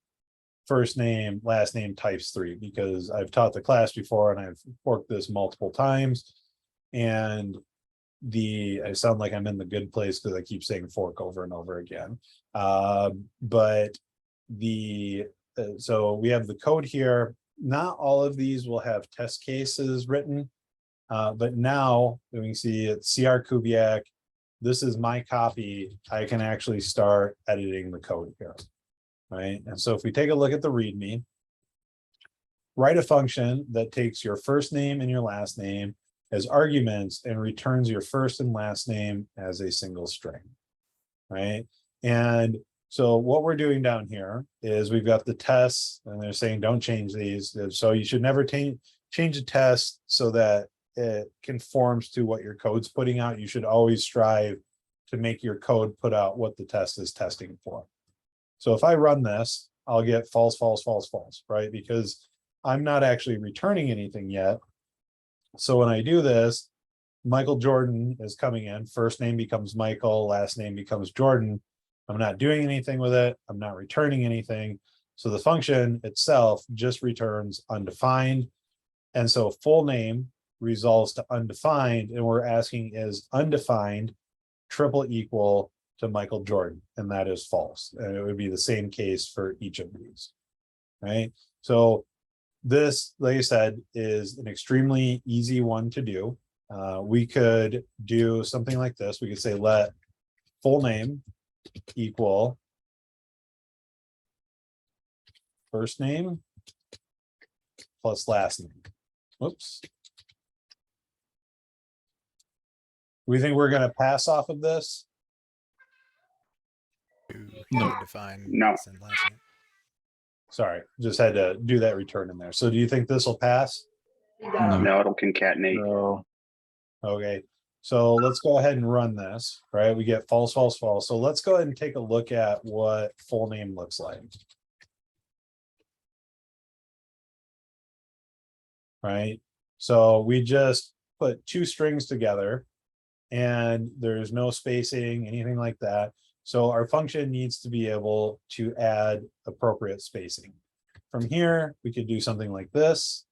first name, last name types 3, because I've taught the class before and I've forked this multiple times. And I sound like I'm in the good place because I keep saying fork over and over again. But so we have the code here. Not all of these will have test cases written, but now we can see it's CR Kubiak. This is my copy. I can actually start editing the code here, right? And so if we take a look at the README, write a function that takes your first name and your last name as arguments and returns your first and last name as a single string, right? And so what we're doing down here is we've got the tests, and they're saying don't change these. So you should never change the test so that it conforms to what your code's putting out. You should always strive to make your code put out what the test is testing for. So if I run this, I'll get false, false, false, false, right? Because I'm not actually returning anything yet. So when I do this, Michael Jordan is coming in. First name becomes Michael, last name becomes Jordan. I'm not doing anything with it. I'm not returning anything. So the function itself just returns undefined. And so full name resolves to undefined, and we're asking is undefined triple equal to Michael Jordan, and that is false. And it would be the same case for each of these, right? So this, like I said, is an extremely easy one to do. We could do something like this. We could say let full name equal first name plus last name. Whoops. We think we're going to pass off of this? No. Define No. first and last name. Sorry, just had to do that return in there. So do you think this will pass? No. No, it'll concatenate. No. Okay, so let's go ahead and run this, right? We get false, false, false. So let's go ahead and take a look at what full name looks like. Right, so we just put two strings together and there's no spacing, anything like that. So our function needs to be able to add appropriate spacing. From here, we could do something like this.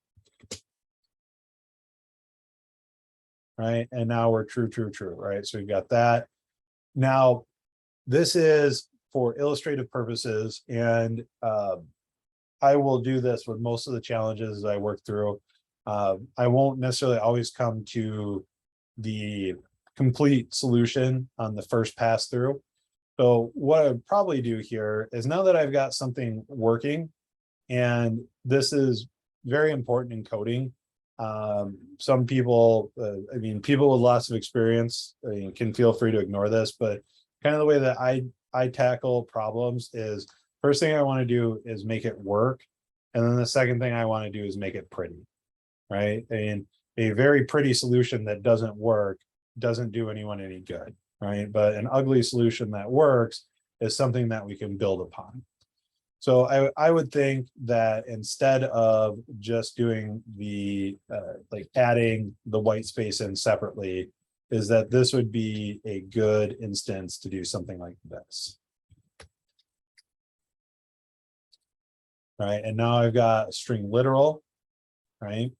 Right, and now we're true, true, true, right? So we've got that. Now, this is for illustrative purposes, and I will do this with most of the challenges as I work through. I won't necessarily always come to the complete solution on the first pass through. So what I'd probably do here is, now that I've got something working, and this is very important in coding. Some people, I mean, people with lots of experience can feel free to ignore this, but kind of the way that I tackle problems is, first thing I want to do is make it work. And then the second thing I want to do is make it pretty, right? And a very pretty solution that doesn't work doesn't do anyone any good, right? But an ugly solution that works is something that we can build upon. So I would think that instead of just doing the like adding the white space in separately, is that this would be a good instance to do something like this. Right, and now I've got string literal, right?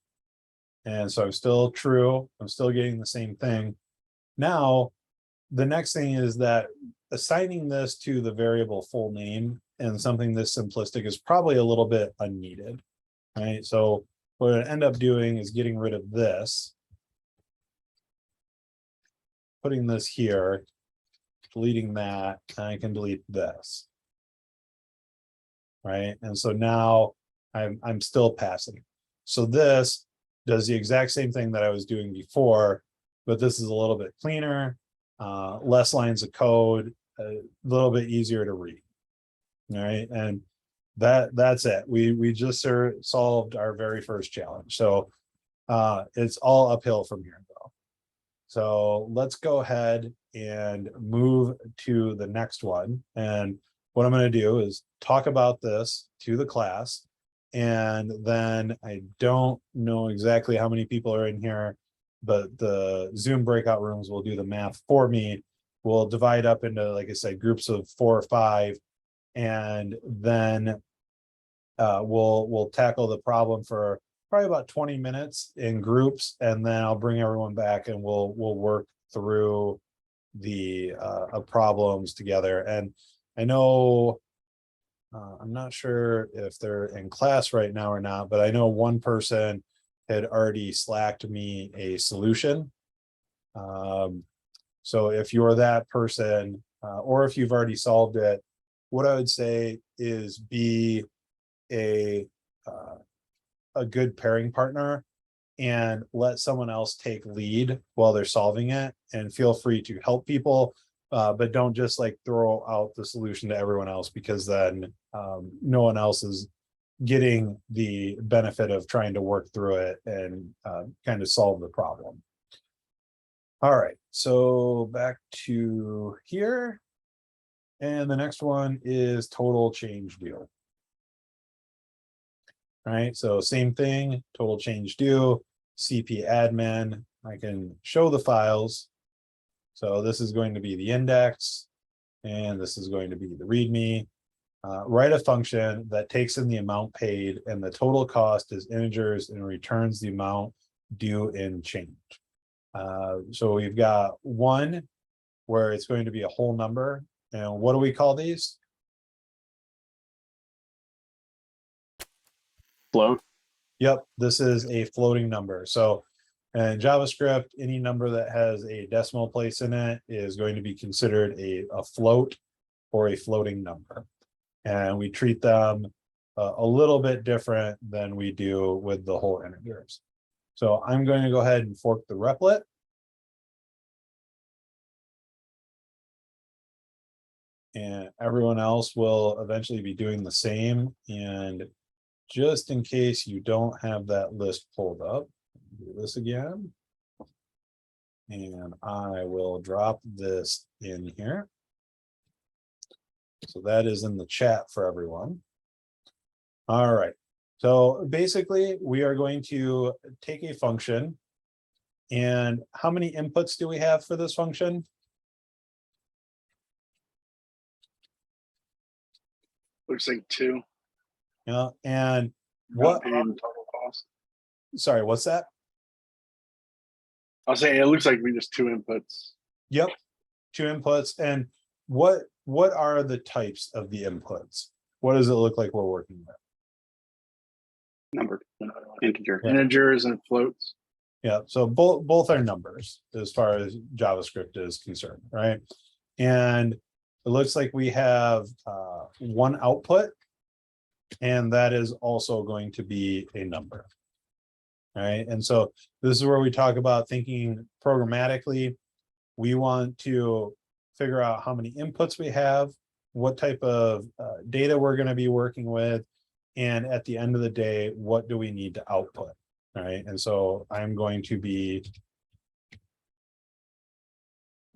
And so I'm still true, I'm still getting the same thing. Now, the next thing is that assigning this to the variable full name and something this simplistic is probably a little bit unneeded, right? So what I end up doing is getting rid of this, putting this here, deleting that, and I can delete this. Right, and so now I'm still passing. So this does the exact same thing that I was doing before, but this is a little bit cleaner, less lines of code, a little bit easier to read. All right, and that's it. We just solved our very first challenge. So it's all uphill from here though. So let's go ahead and move to the next one. And what I'm going to do is talk about this to the class. And then I don't know exactly how many people are in here, but the Zoom breakout rooms will do the math for me. We'll divide up into, like I said, groups of 4 or 5. And then we'll tackle the problem for probably about 20 minutes in groups. And then I'll bring everyone back and we'll work through the problems together. And I know, I'm not sure if they're in class right now or not, but I know one person had already slacked me a solution. So if you're that person, or if you've already solved it, what I would say is be a good pairing partner and let someone else take lead while they're solving it, and feel free to help people. But don't just like throw out the solution to everyone else, because then no one else is getting the benefit of trying to work through it and kind of solve the problem. All right, so back to here. And the next one is total change due. All right, so same thing, total change due, CP admin. I can show the files. So this is going to be the index, and this is going to be the README. Write a function that takes in the amount paid and the total cost as integers and returns the amount due in change. So we've got one where it's going to be a whole number. And what do we call these? Float. Yep, this is a floating number. So in JavaScript, any number that has a decimal place in it is going to be considered a float or a floating number. And we treat them a little bit different than we do with the whole integers. So I'm going to go ahead and fork the replit. And everyone else will eventually be doing the same. And just in case you don't have that list pulled up, do this again. And I will drop this in here. So that is in the chat for everyone. All right. So basically, we are going to take a function. And how many inputs do we have for this function? Looks like 2. Yeah. And What what? paid in total cost? Sorry, what's that? I'll say it looks like we just 2 inputs. Yep, 2 inputs. And what are the types of the inputs? What does it look like we're working with? Numbered. Integer. Yeah. Integers and floats. Yeah, so both are numbers as far as JavaScript is concerned, right? And it looks like we have one output, and that is also going to be a number. All right, and so this is where we talk about thinking programmatically. We want to figure out how many inputs we have, what type of data we're going to be working with, and at the end of the day, what do we need to output? All right, and so I'm going to be,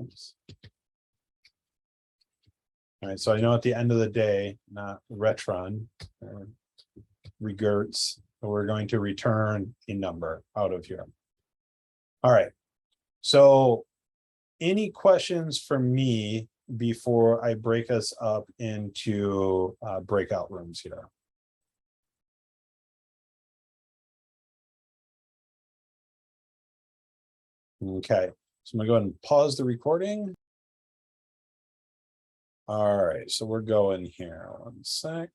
oops. All right, so I know at the end of the day, not retrun, regerts, we're going to return a number out of here. All right, so any questions from me before I break us up into breakout rooms here? Okay, so I'm gonna go ahead and pause the recording. All right, so we're going here. 1 sec.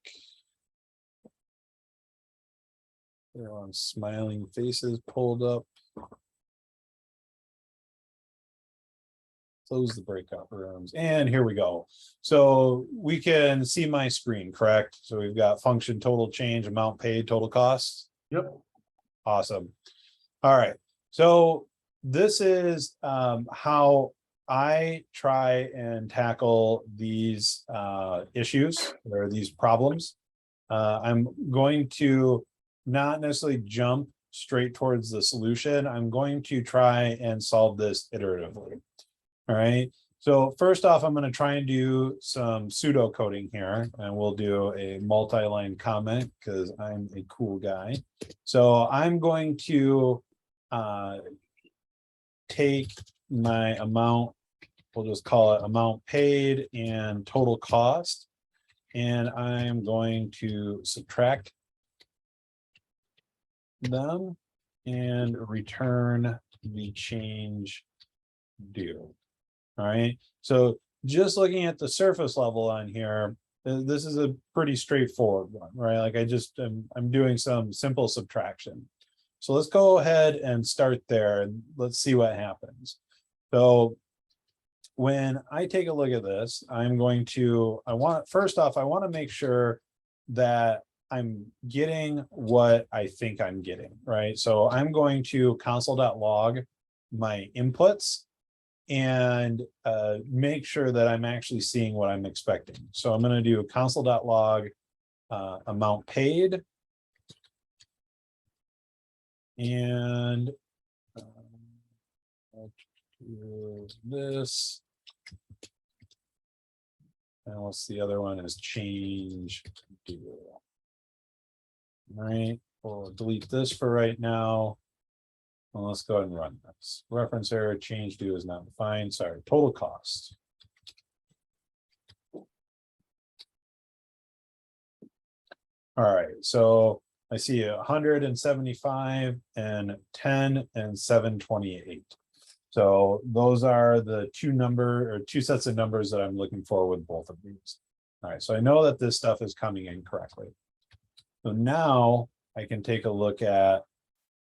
Everyone's smiling faces pulled up. Close the breakout rooms, and here we go. So we can see my screen, correct? So we've got function total change, amount paid, total cost. Yep. Awesome. All right, so this is how I try and tackle these issues or these problems. I'm going to not necessarily jump straight towards the solution. I'm going to try and solve this iteratively. All right, so first off, I'm going to try and do some pseudo coding here, and we'll do a multi-line comment because I'm a cool guy. So I'm going to take my amount, we'll just call it amount paid and total cost, and I'm going to subtract them and return the change due. All right, so just looking at the surface level on here, this is a pretty straightforward one, right? Like I'm doing some simple subtraction. So let's go ahead and start there and let's see what happens. So when I take a look at this, I'm going to, first off, I want to make sure that I'm getting what I think I'm getting, right? So I'm going to console.log my inputs and make sure that I'm actually seeing what I'm expecting. So I'm going to do console.log amount paid. And this. And what's the other one is change due. All right, we'll delete this for right now. Well, let's go ahead and run this. Reference error, change due is not defined. Sorry, total cost. All right, so I see 175 and 10 and 728. So those are the two sets of numbers that I'm looking for with both of these. All right, so I know that this stuff is coming in correctly. So now I can take a look at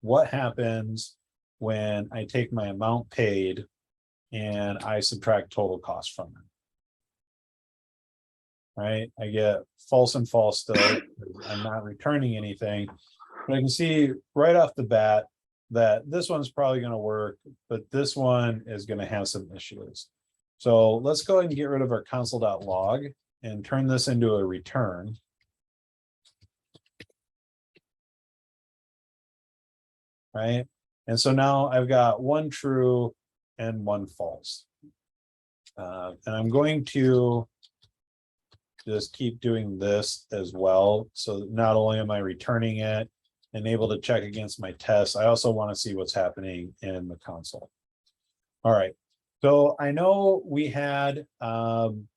what happens when I take my amount paid and I subtract total cost from it. Right, I get false and false still. I'm not returning anything, but I can see right off the bat that this one's probably going to work, but this one is going to have some issues. So let's go ahead and get rid of our console.log and turn this into a return. Right, and so now I've got one true and one false. And I'm going to just keep doing this as well. So not only am I returning it and able to check against my tests, I also want to see what's happening in the console. All right, so I know we had and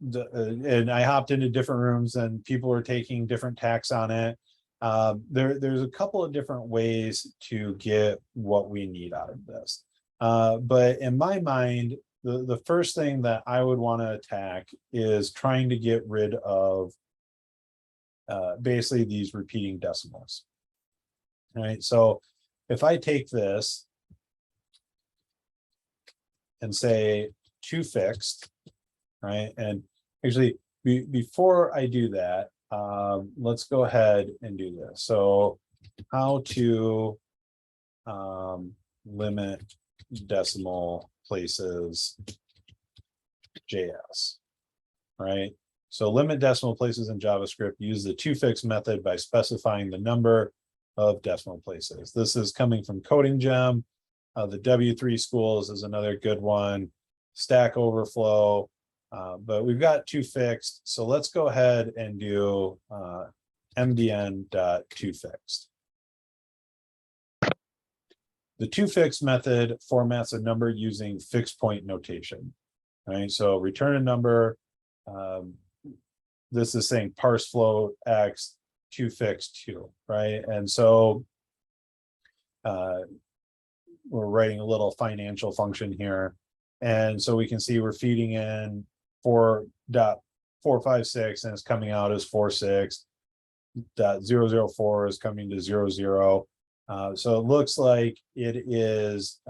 I hopped into different rooms and people were taking different tacks on it. There's a couple of different ways to get what we need out of this. But in my mind, the first thing that I would want to attack is trying to get rid of basically these repeating decimals. All right, so if I take this and say to fixed, right, and actually before I do that, let's go ahead and do this. So how to limit decimal places JS, right? So limit decimal places in JavaScript, use the toFix method by specifying the number of decimal places. This is coming from Coding Gem. The W3 schools is another good one. Stack Overflow. But we've got two fixed. So let's go ahead and do mdn.toFixed. The toFixed method formats a number using fixed point notation. Right, so return a number. This is saying parse float x toFixed 2, right? And so we're writing a little financial function here. And so we can see we're feeding in 4.456 and it's coming out as 46.004 is coming to 00. So it looks like it is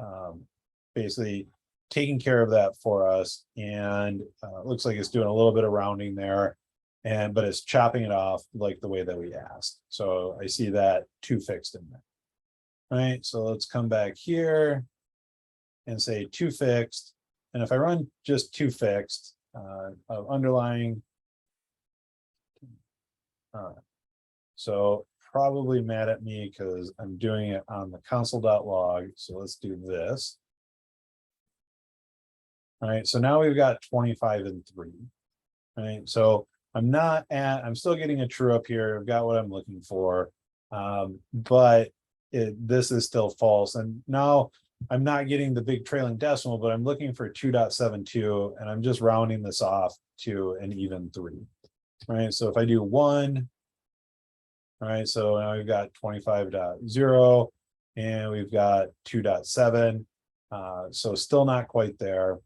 basically taking care of that for us, and it looks like it's doing a little bit of rounding there, but it's chopping it off like the way that we asked. So I see that toFixed in there. Right, so let's come back here and say toFixed, and if I run just toFixed of underlying, so probably mad at me because I'm doing it on the console.log. So let's do this. All right, so now we've got 25 and 3. Right, so I'm still getting a true up here. I've got what I'm looking for, but this is still false. And now I'm not getting the big trailing decimal, but I'm looking for 2.72, and I'm just rounding this off to an even 3. Right, so if I do 1, all right, so now we've got 25.0 and we've got 2.7. So still not quite there.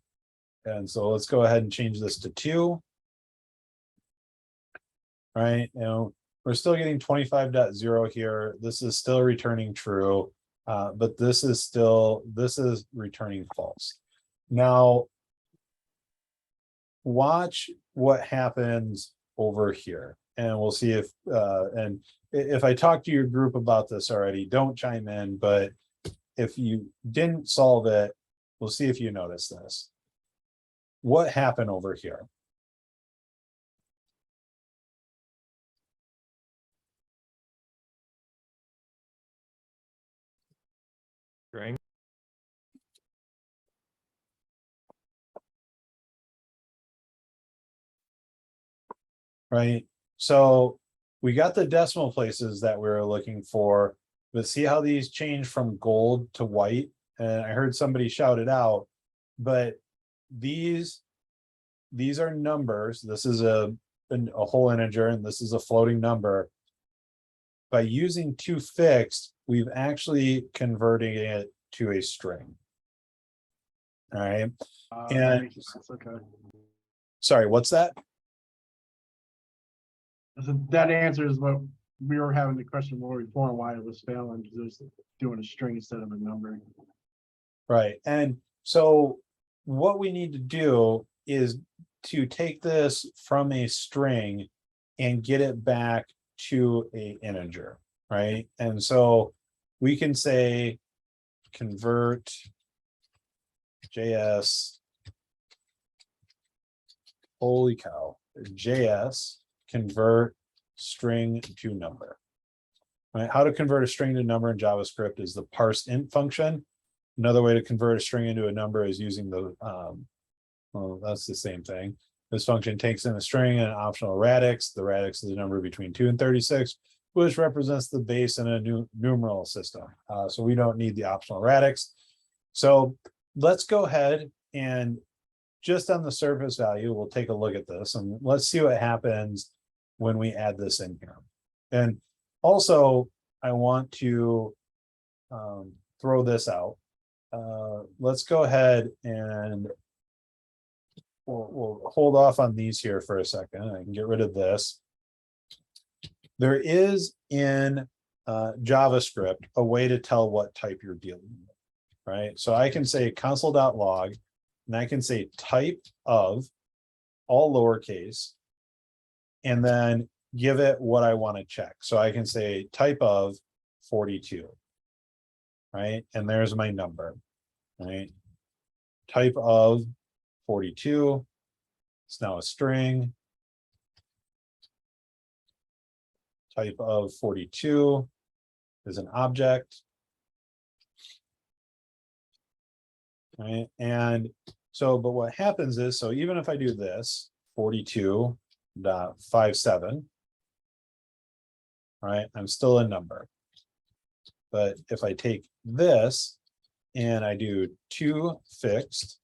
And so let's go ahead and change this to 2. Right, we're still getting 25.0 here. This is still returning true, but this is returning false. Now, watch what happens over here, and we'll see if I talk to your group about this already, don't chime in, but if you didn't solve it, we'll see if you notice this. What happened over here? String. Right, so we got the decimal places that we were looking for, but see how these change from gold to white? And I heard somebody shout it out, but these are numbers. This is a whole integer, and this is a floating number. By using toFixed, we've actually converting it to a string. All right, That and makes sense. Okay. sorry, what's that? So that answers what we were having the question more before, why it was failing, because it was doing a string instead of a number. Right, and so what we need to do is to take this from a string and get it back to a integer, right? And so we can say convert JS, holy cow, JS convert string to number. Right? How to convert a string to number in JavaScript is the parse int function. Another way to convert a string into a number is using the well, that's the same thing. This function takes in a string and an optional radix. The radix is a number between 2 and 36, which represents the base in a numeral system. So we don't need the optional radix. So let's go ahead and just on the surface value, we'll take a look at this and let's see what happens when we add this in here. And also, I want to throw this out. Let's go ahead and we'll hold off on these here for a second. I can get rid of this. There is in JavaScript a way to tell what type you're dealing with, right? So I can say console.log, and I can say type of, all lowercase, and then give it what I want to check. So I can say type of 42, right? And there's my number, right? Type of 42, it's now a string. Type of 42 is an object. Right, and So, but what happens is, so even if I do this 42.57, right, I'm still a number. But if I take this and I do 2 fixed,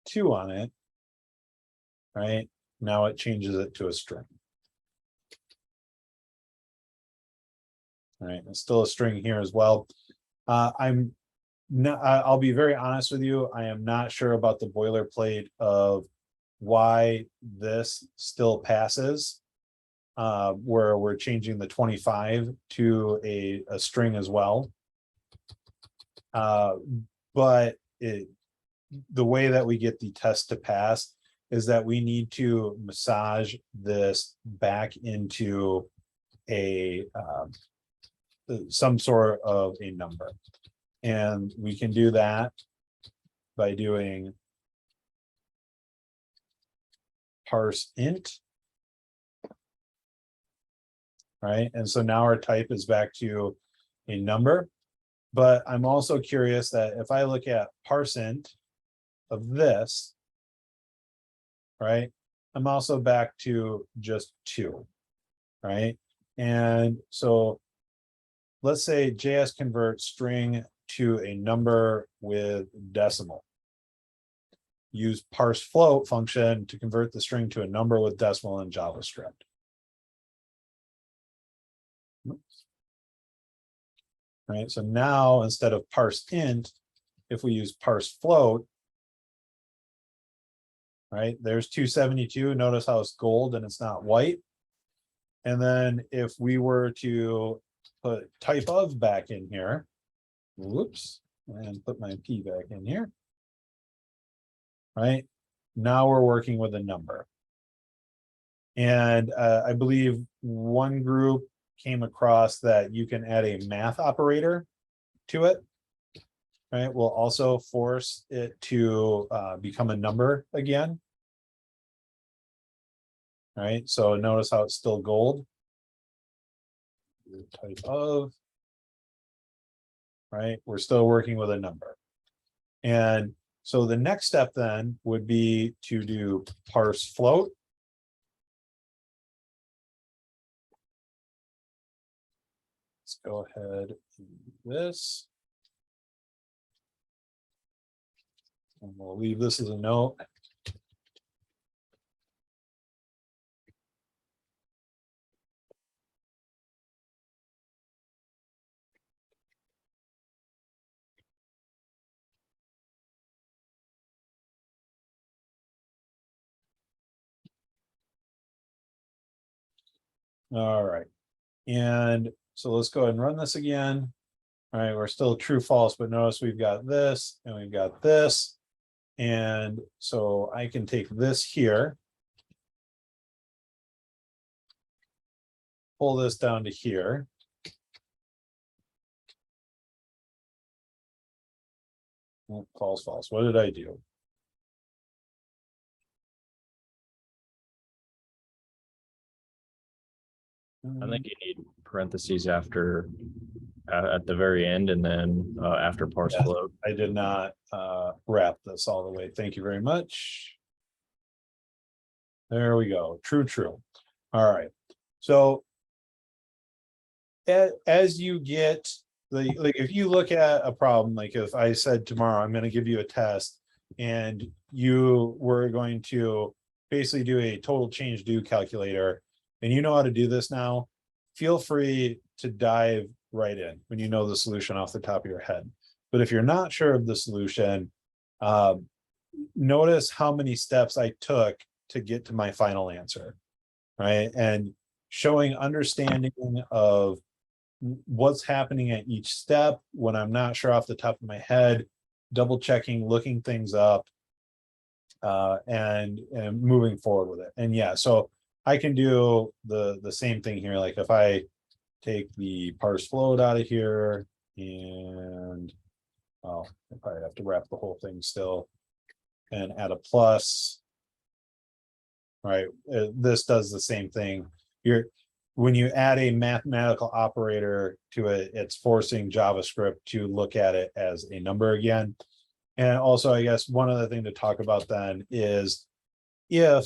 2 on it, right, now it changes it to a string. All right, it's still a string here as well. I'm not, I'll be very honest with you. I am not sure about the boilerplate of why this still passes. Where we're changing the 25 to a string as well. But the way that we get the test to pass is that we need to massage this back into a some sort of a number. And we can do that by doing parse int. Right, and so now our type is back to a number, but I'm also curious that if I look at parse int of this, right, I'm also back to just 2, right? And so let's say JS convert string to a number with decimal. Use parse float function to convert the string to a number with decimal in JavaScript. Right, so now instead of parse int, if we use parse float, right, there's 272. Notice how it's gold and it's not white. And then if we were to put type of back in here, whoops, and put my P back in here, right, now we're working with a number. And I believe one group came across that you can add a math operator to it, right? We'll also force it to become a number again. Right, so notice how it's still gold. Type of, right, we're still working with a number. And so the next step then would be to do parse float. Let's go ahead and do this. And we'll leave this as a note. All right. And so let's go ahead and run this again. All right, we're still true false, but notice we've got this and we've got this. And so I can take this here, pull this down to here. Oh, false, false. What did I do? I think you need parentheses after at the very end, and then after parse Yeah. float. I did not wrap this all the way. Thank you very much. There we go. True, true. All right. So as you get like if you look at a problem, like if I said tomorrow I'm going to give you a test and you were going to basically do a total change do calculator, and you know how to do this now, feel free to dive right in when you know the solution off the top of your head. But if you're not sure of the solution, notice how many steps I took to get to my final answer, right? And showing understanding of what's happening at each step when I'm not sure off the top of my head, double checking, looking things up, and moving forward with it. And yeah, so I can do the same thing here. Like if I take the parse float out of here and well, I probably have to wrap the whole thing still and add a plus, right? This does the same thing. When you add a mathematical operator to it, it's forcing JavaScript to look at it as a number again. And also, I guess one other thing to talk about then is if,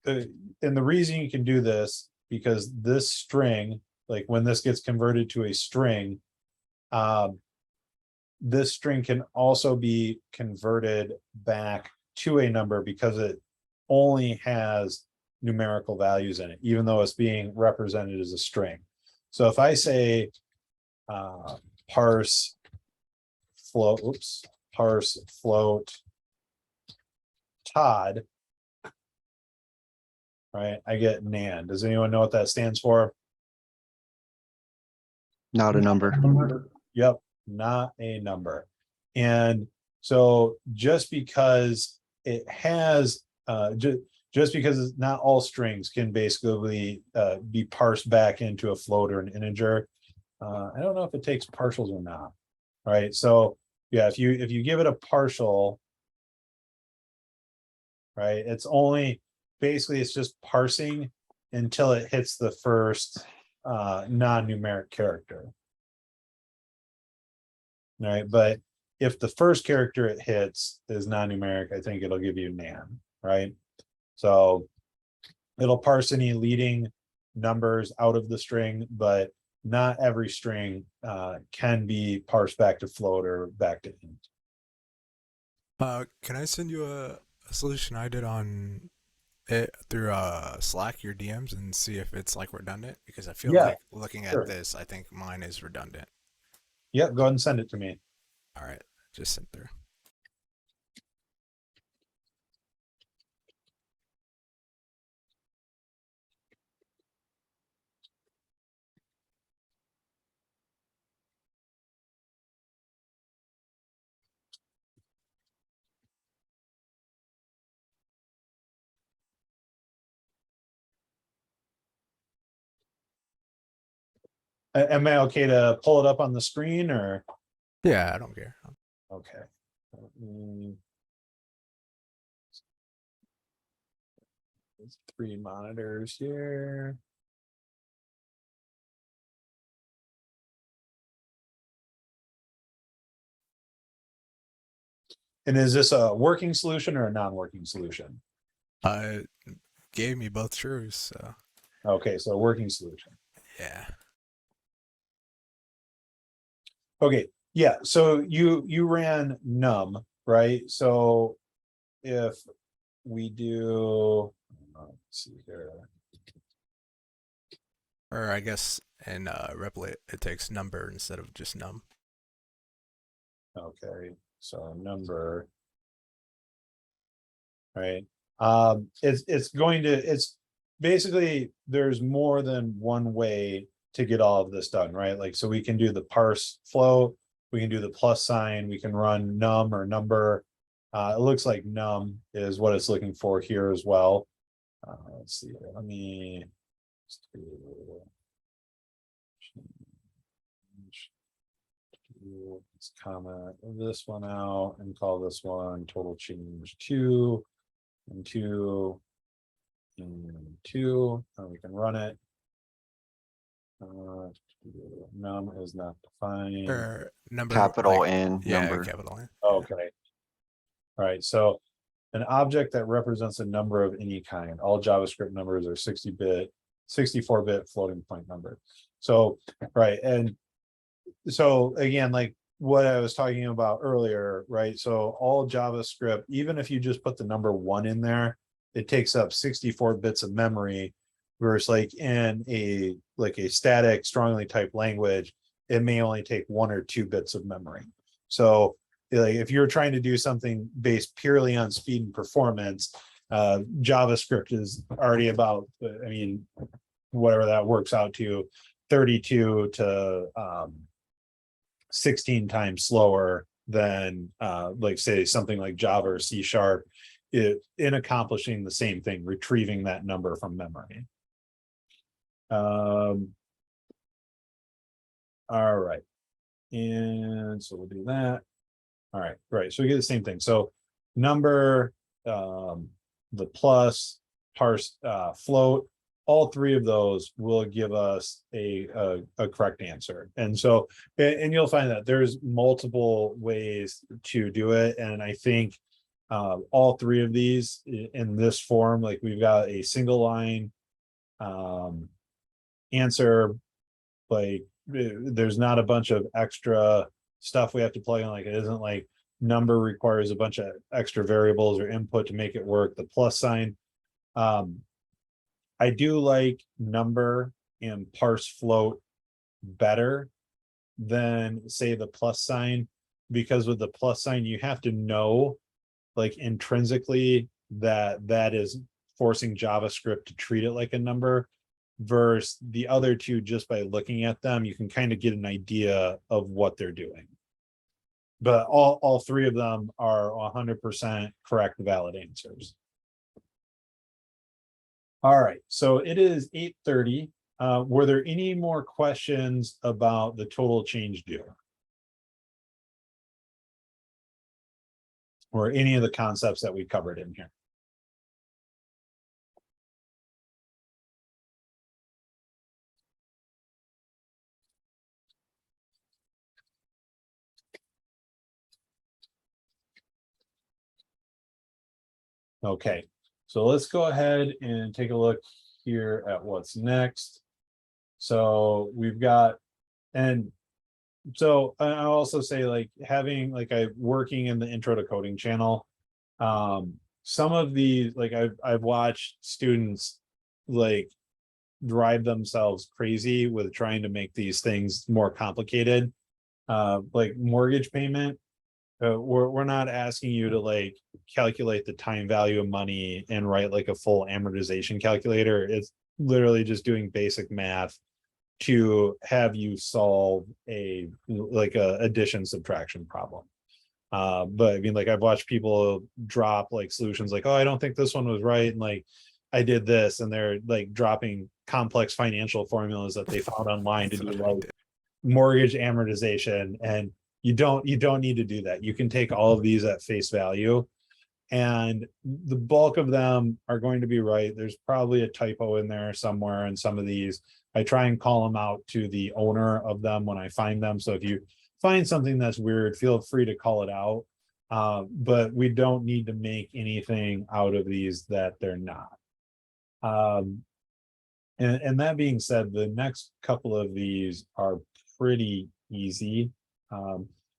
and the reason you can do this, because this string, like when this gets converted to a string, this string can also be converted back to a number because it only has numerical values in it, even though it's being represented as a string. So if I say parse float, parse float Todd, right, I get nan. Does anyone know what that stands for? Not a number. Yep, not a number. And so just because it has just because it's not all strings can basically be parsed back into a float or an integer. I don't know if it takes partials or not. Right. So yeah, if you give it a partial, right, it's only basically it's just parsing until it hits the first non-numeric character. Right, but if the first character it hits is non-numeric, I think it'll give you nan, right? So it'll parse any leading numbers out of the string, but not every string can be parsed back to float or back to int. Can I send you a solution I did on it through Slack, your DMs, and see if it's like redundant? Because I feel like looking sure. at this, I think mine is redundant. Yep, go ahead and send it to me. All right, just sent through. Am I okay to pull it up on the screen or? Yeah, I don't care. Okay. There's 3 monitors here. And is this a working solution or a non-working solution? Gave me both trues, so. Okay, so a working solution. Yeah. Okay, yeah, so you ran num, right? So if we do, let's see here. Or I guess in Replica it takes number instead of just num. Okay, so number, right? It's basically there's more than one way to get all of this done, right? Like, so we can do the parse float, we can do the plus sign, we can run num or number. It looks like num is what it's looking for here as well. Let's see, let me let's comment this one out and call this one total change 2 and 2 and 2, and we can run it. Num is not defined. Or number. Capital like, N yeah, number. capital N. Okay. All right. So an object that represents a number of any kind. All JavaScript numbers are 60-bit, 64-bit floating point number. So, right. And so again, like what I was talking about earlier, right? So all JavaScript, even if you just put the number 1 in there, it takes up 64 bits of memory, versus like in a static strongly typed language, it may only take 1 or 2 bits of memory. So like if you're trying to do something based purely on speed and performance, JavaScript is already about, I mean, whatever that works out to, 32 to 16 times slower than like say something like Java or C# in accomplishing the same thing, retrieving that number from memory. All right, and so we'll do that. All right, right, so we get the same thing. So number, the plus, parse float, all three of those will give us a correct answer. And so, and you'll find that there's multiple ways to do it. And I think all three of these in this form, like we've got a single line answer, like there's not a bunch of extra stuff we have to plug in. Like it isn't like number requires a bunch of extra variables or input to make it work. The plus sign. I do like number and parse float better than say the plus sign, because with the plus sign, you have to know like intrinsically that is forcing JavaScript to treat it like a number, versus the other two, just by looking at them, you can kind of get an idea of what they're doing. But all three of them are 100% correct, valid answers. All right, so it is 8:30. Were there any more questions about the total change due? Or any of the concepts that we covered in here? Okay, so let's go ahead and take a look here at what's next. So we've got, and so I'll also say, like, having like working in the Intro to Coding channel, some of these, like I've watched students like drive themselves crazy with trying to make these things more complicated. Like mortgage payment, we're not asking you to like calculate the time value of money and write like a full amortization calculator. It's literally just doing basic math to have you solve a addition subtraction problem. But I mean, like I've watched people drop like solutions like, oh, I don't think this one was right, and like I did this, and they're like dropping complex financial formulas that they found online to do like mortgage amortization, and you don't need to do that. You can take all of these at face value, and the bulk of them are going to be right. There's probably a typo in there somewhere in some of these. I try and call them out to the owner of them when I find them. So if you find something that's weird, feel free to call it out. But we don't need to make anything out of these that they're not. And that being said, the next couple of these are pretty easy.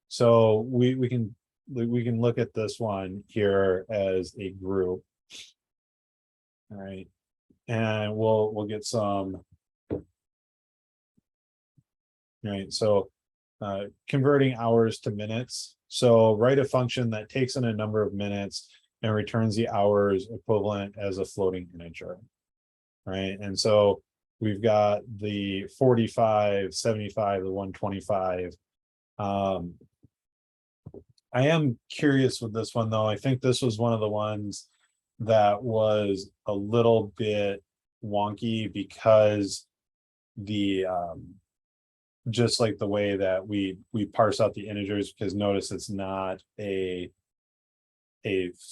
So we can look at this one here as a group. All right, and we'll get some. All right, so converting hours to minutes. So write a function that takes in a number of minutes and returns the hours equivalent as a floating integer. Right, and so we've got the 45, 75, the 125. I am curious with this one though. I think this was one of the ones that was a little bit wonky because the just like the way that we parse out the integers, because notice it's not a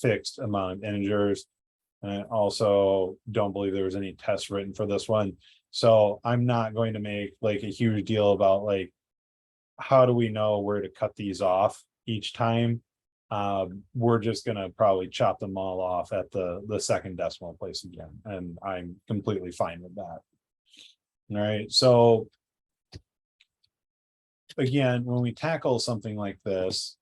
fixed amount of integers. And I also don't believe there was any tests written for this one. So I'm not going to make like a huge deal about like, how do we know where to cut these off each time? We're just going to probably chop them all off at the second decimal place again. And I'm completely fine with that. All right. So again, when we tackle something like this,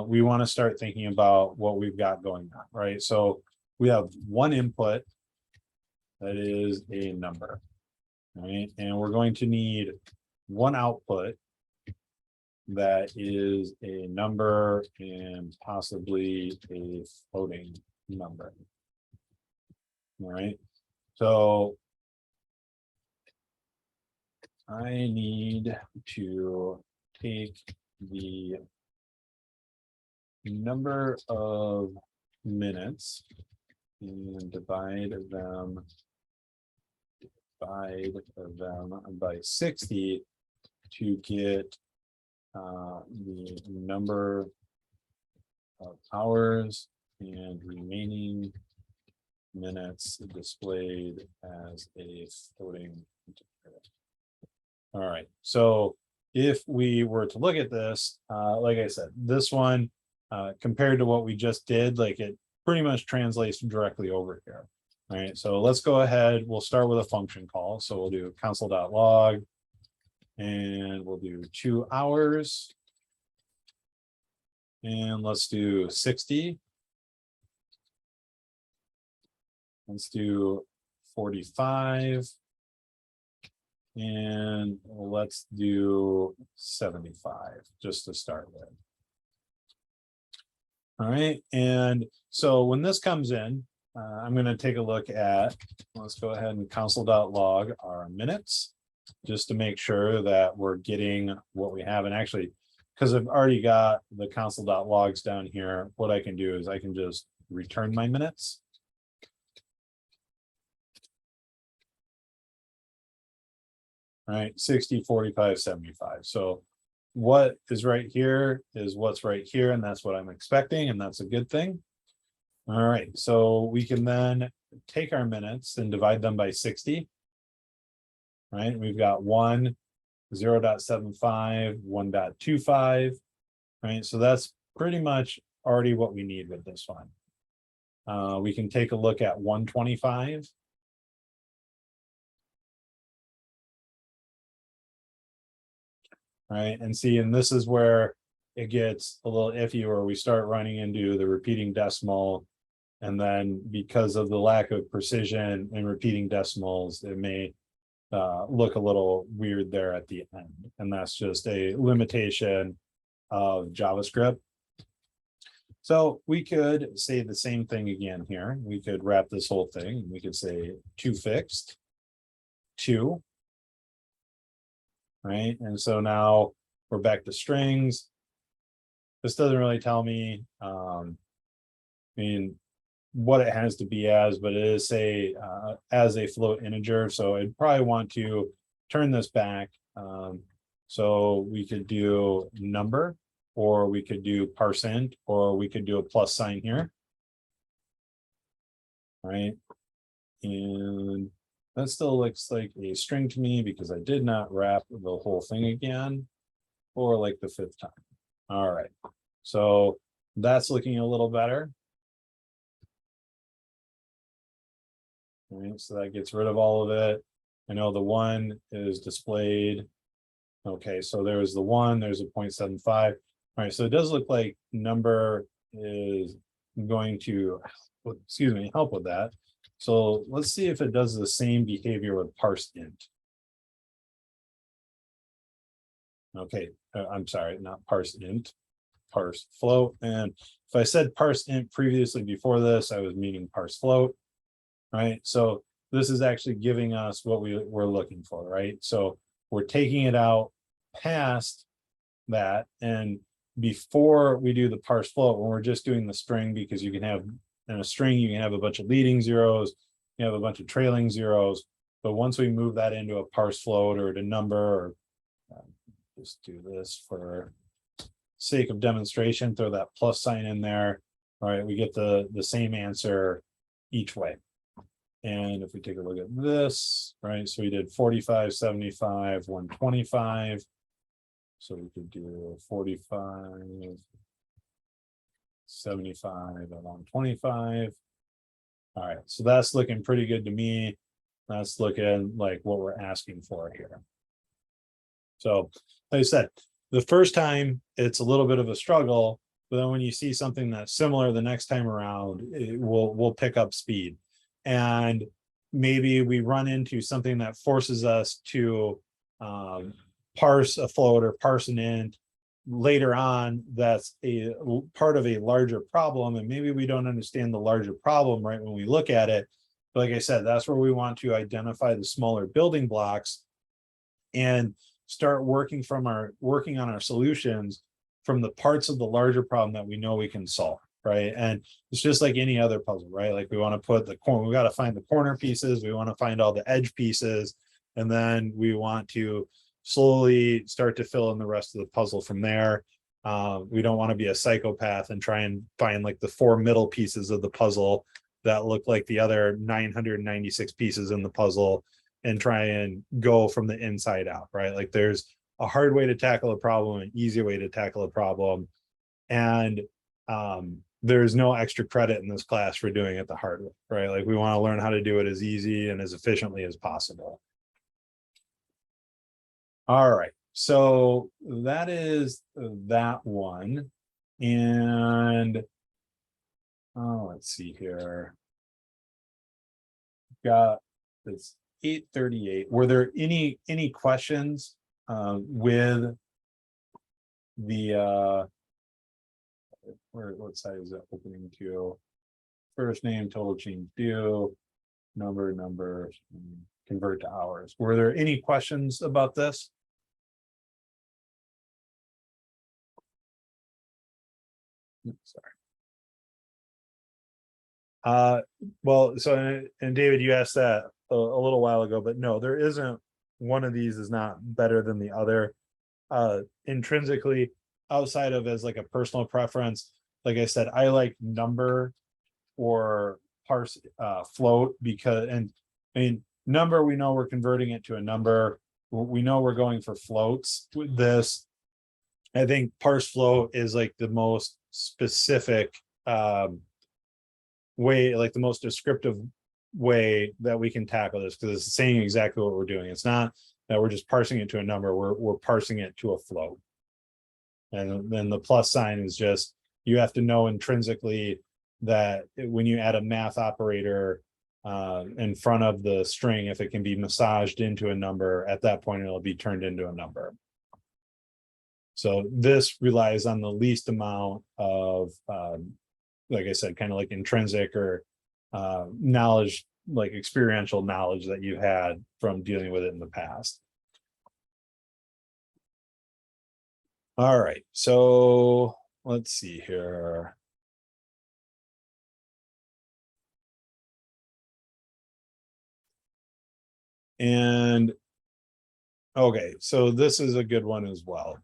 we want to start thinking about what we've got going on, right? So we have one input that is a number, right? And we're going to need one output that is a number and possibly a floating number. All right, so I need to take the number of minutes and divide them by 60 to get the number of hours and remaining minutes displayed as a floating. All right, so if we were to look at this, like I said, this one, compared to what we just did, like it pretty much translates directly over here. All right, so let's go ahead. We'll start with a function call. So we'll do console.log and we'll do 2 hours. And let's do 60. Let's do 45. And let's do 75 just to start with. All right, and so when this comes in, I'm going to take a look at, let's go ahead and console.log our minutes, just to make sure that we're getting what we have. And actually, because I've already got the console.logs down here, what I can do is I can just return my minutes. All right, 60, 45, 75. So what is right here is what's right here, and that's what I'm expecting, and that's a good thing. All right, so we can then take our minutes and divide them by 60. Right, we've got 1, 0.75, 1.25. Right, so that's pretty much already what we need with this one. We can take a look at 125. Right, and see, and this is where it gets a little iffy, where we start running into the repeating decimal, and then because of the lack of precision in repeating decimals, it may look a little weird there at the end, and that's just a limitation of JavaScript. So we could say the same thing again here. We could wrap this whole thing, and we could say to fixed 2. Right, and so now we're back to strings. This doesn't really tell me, I mean, what it has to be as, but it is say as a float integer. So I'd probably want to turn this back. So we could do number, or we could do parse int, or we could do a plus sign here. Right, and that still looks like a string to me because I did not wrap the whole thing again, or like the 5th time. All right, so that's looking a little better. All right, so that gets rid of all of it. I know the 1 is displayed. Okay, so there's the 1, there's a 0.75. All right, so it does look like number is going to, excuse me, help with that. So let's see if it does the same behavior with parse int. Okay, I'm sorry, not parse int, parse float. And if I said parse int previously before this, I was meaning parse float, right? So this is actually giving us what we're looking for, right? So we're taking it out past that, and before we do the parse float, when we're just doing the string, because you can have in a string, you can have a bunch of leading zeros, you have a bunch of trailing zeros. But once we move that into a parse float or to number, or just do this for sake of demonstration, throw that plus sign in there. All right, we get the same answer each way. And if we take a look at this, right, so we did 45, 75, 125. So we could do 45, 75, and 125. All right, so that's looking pretty good to me. That's looking like what we're asking for here. So like I said, the first time it's a little bit of a struggle, but then when you see something that's similar the next time around, we'll pick up speed. And maybe we run into something that forces us to parse a float or parse an int later on, that's a part of a larger problem, and maybe we don't understand the larger problem right when we look at it. But like I said, that's where we want to identify the smaller building blocks and start working on our solutions from the parts of the larger problem that we know we can solve, right? And it's just like any other puzzle, right? Like we want to put the corner, we got to find the corner pieces, we want to find all the edge pieces, and then we want to slowly start to fill in the rest of the puzzle from there. We don't want to be a psychopath and try and find like the 4 middle pieces of the puzzle that look like the other 996 pieces in the puzzle and try and go from the inside out, right? Like there's a hard way to tackle a problem, an easy way to tackle a problem. And there's no extra credit in this class for doing it the hard way, right? Like we want to learn how to do it as easy and as efficiently as possible. All right, so that is that one. And let's see here. Got this 8:38. Were there any questions with the what side is that opening to? First name, total change due, number, convert to hours. Were there any questions about this? Sorry. Well, so, and David, you asked that a little while ago, but no, there isn't. One of these is not better than the other. Intrinsically, outside of as like a personal preference, like I said, I like number or parse float because, and I mean, number, we know we're converting it to a number. We know we're going for floats with this. I think parse float is like the most specific way, like the most descriptive way that we can tackle this, because it's saying exactly what we're doing. It's not that we're just parsing it to a number, we're parsing it to a float. And then the plus sign is just, you have to know intrinsically that when you add a math operator in front of the string, if it can be massaged into a number, at that point it'll be turned into a number. So this relies on the least amount of, like I said, kind of like intrinsic or knowledge, like experiential knowledge that you had from dealing with it in the past. All right, so let's see here. And okay, so this is a good one as well.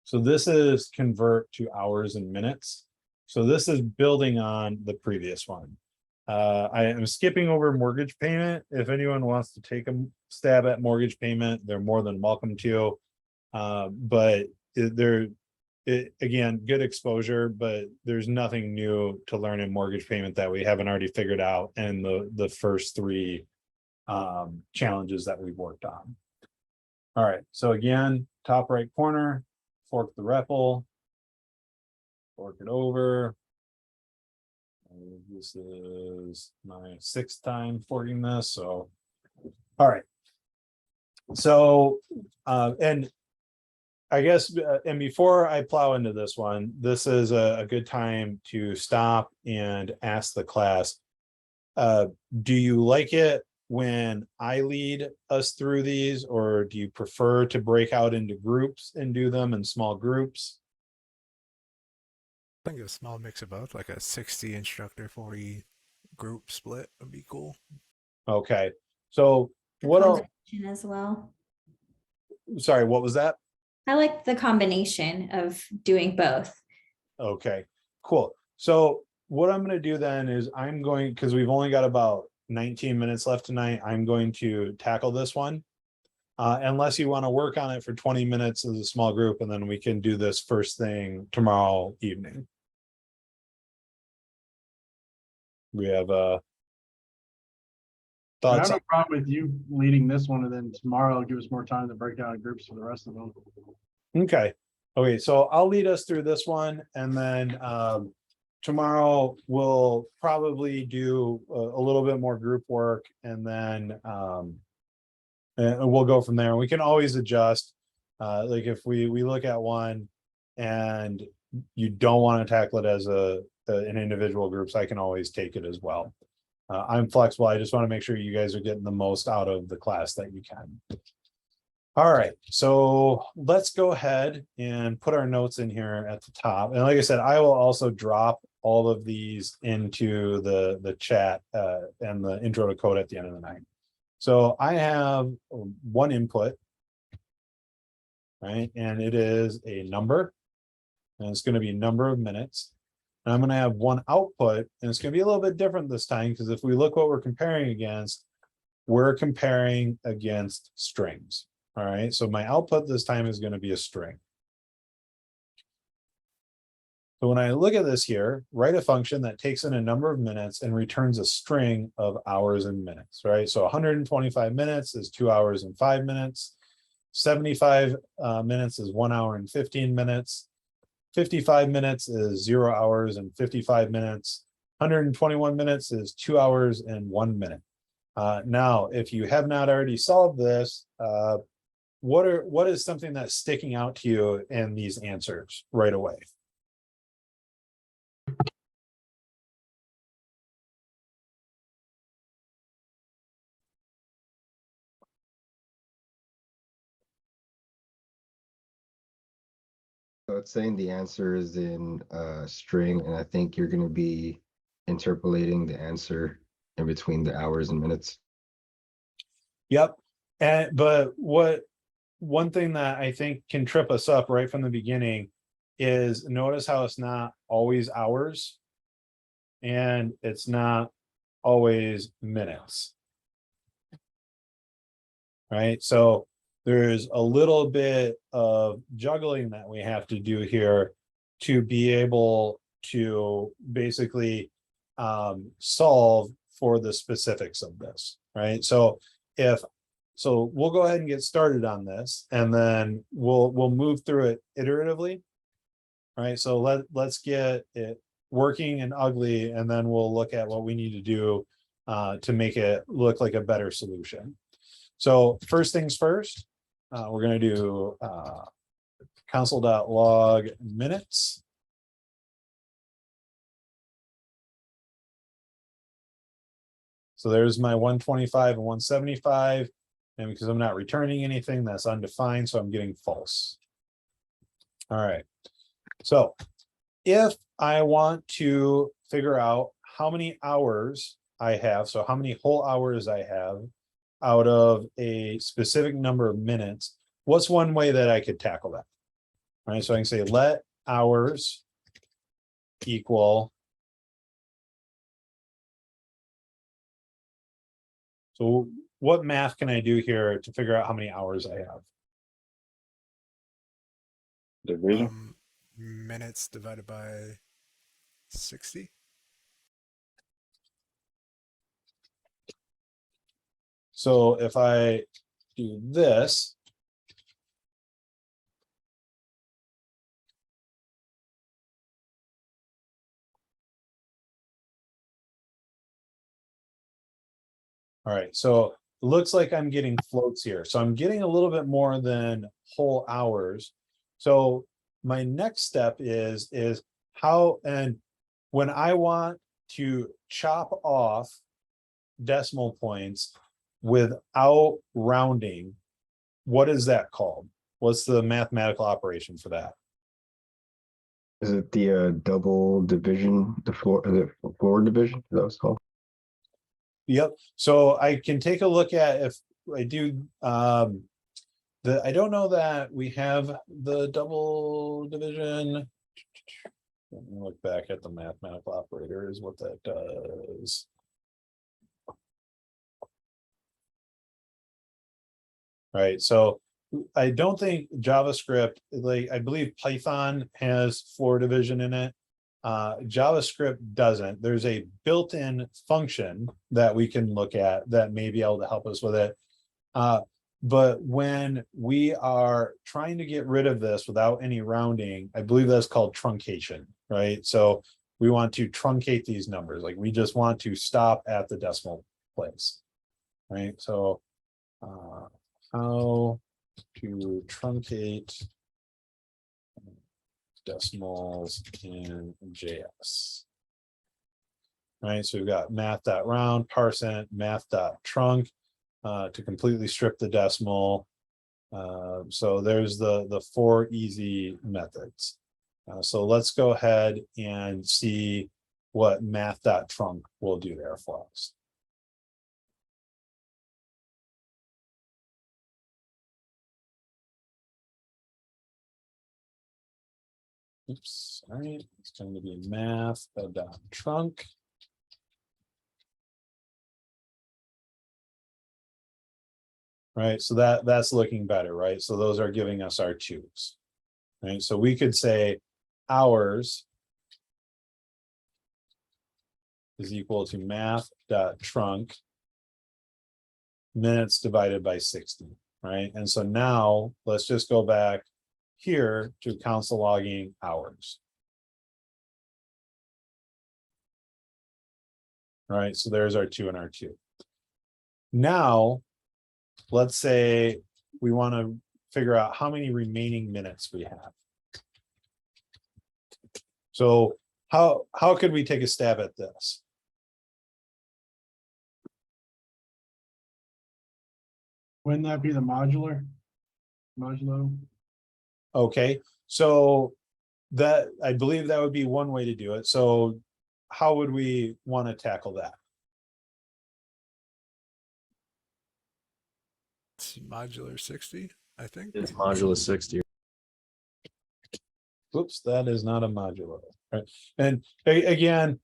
So this is convert to hours and minutes. So this is building on the previous one. I am skipping over mortgage payment. If anyone wants to take a stab at mortgage payment, they're more than welcome to. But again, good exposure, but there's nothing new to learn in mortgage payment that we haven't already figured out in the first three challenges that we've worked on. All right, so again, top right corner, fork the REPL, fork it over. This is my 6th time forking this, so all right. So and I guess and before I plow into this one, this is a good time to stop and ask the class, do you like it when I lead us through these, or do you prefer to break out into groups and do them in small groups? I think a small mix of both, like a 60 instructor, 40 group split would be cool. Okay, so what else? As well. Sorry, what was that? I like the combination of doing both. Okay, cool. So what I'm going to do then is I'm going, because we've only got about 19 minutes left tonight, I'm going to tackle this one. Unless you want to work on it for 20 minutes as a small group, and then we can do this first thing tomorrow evening. We have thoughts. I have no problem with you leading this one, and then tomorrow give us more time to break down in groups for the rest of them. Okay. Okay, so I'll lead us through this one, and then tomorrow we'll probably do a little bit more group work, and then we'll go from there. We can always adjust. Like if we look at one and you don't want to tackle it as an individual group, so I can always take it as well. I'm flexible. I just want to make sure you guys are getting the most out of the class that you can. All right, so let's go ahead and put our notes in here at the top. And like I said, I will also drop all of these into the chat and the intro to code at the end of the night. So I have one input, right? And it is a number, and it's going to be number of minutes. And I'm going to have one output, and it's going to be a little bit different this time because if we look what we're comparing against, we're comparing against strings. All right, so my output this time is going to be a string. So when I look at this here, write a function that takes in a number of minutes and returns a string of hours and minutes, right? So 125 minutes is 2 hours and 5 minutes. 75 minutes is 1 hour and 15 minutes. 55 minutes is 0 hours and 55 minutes. 121 minutes is 2 hours and 1 minute. Now, if you have not already solved this, what is something that's sticking out to you in these answers right away? So it's saying the answer is in a string, and I think you're going to be interpolating the answer in between the hours and minutes. Yep. But one thing that I think can trip us up right from the beginning is notice how it's not always hours and it's not always minutes. Right. So there's a little bit of juggling that we have to do here to be able to basically solve for the specifics of this. Right. So we'll go ahead and get started on this, and then we'll move through it iteratively. All right, so let's get it working and ugly, and then we'll look at what we need to do to make it look like a better solution. So first things first, we're going to do console.log minutes. So there's my 125 and 175. And because I'm not returning anything, that's undefined, so I'm getting false. All right. So if I want to figure out how many hours I have, so how many whole hours I have out of a specific number of minutes, what's one way that I could tackle that? All right, so I can say let hours equal. So what math can I do here to figure out how many hours I have? Division. Minutes divided by 60. So if I do this, all right, so it looks like I'm getting floats here. So I'm getting a little bit more than whole hours. So my next step is how, and when I want to chop off decimal points without rounding, what is that called? What's the mathematical operation for that? Is it the double division, the floor division? Is that what it's called? Yep. So I can take a look at if I do I don't know that we have the double division. Let me look back at the mathematical operator is what that does. Right. So I don't think JavaScript, like I believe Python has floor division in it. JavaScript doesn't. There's a built-in function that we can look at that may be able to help us with it. But when we are trying to get rid of this without any rounding, I believe that's called truncation, right? So we want to truncate these numbers. Like we just want to stop at the decimal place, right? So how to truncate decimals in JS. Right, so we've got math.round, parseInt, math.trunc to completely strip the decimal. So there's the 4 easy methods. So let's go ahead and see what math.trunc will do there for us. Oops, all right, it's going to be math.trunc. Right, so that's looking better, right? So those are giving us our twos. Right, so we could say hours is equal to math.trunc minutes divided by 60, right? And so now let's just go back here to console logging hours. Right, so there's our 2 and our 2. Now, let's say we want to figure out how many remaining minutes we have. So how could we take a stab at this? Wouldn't that be the modulo? Okay, so that, I believe that would be one way to do it. So how would we want to tackle that? It's modular 60, I think. It's modulus 60. Oops, that is not a modulo, right? And again,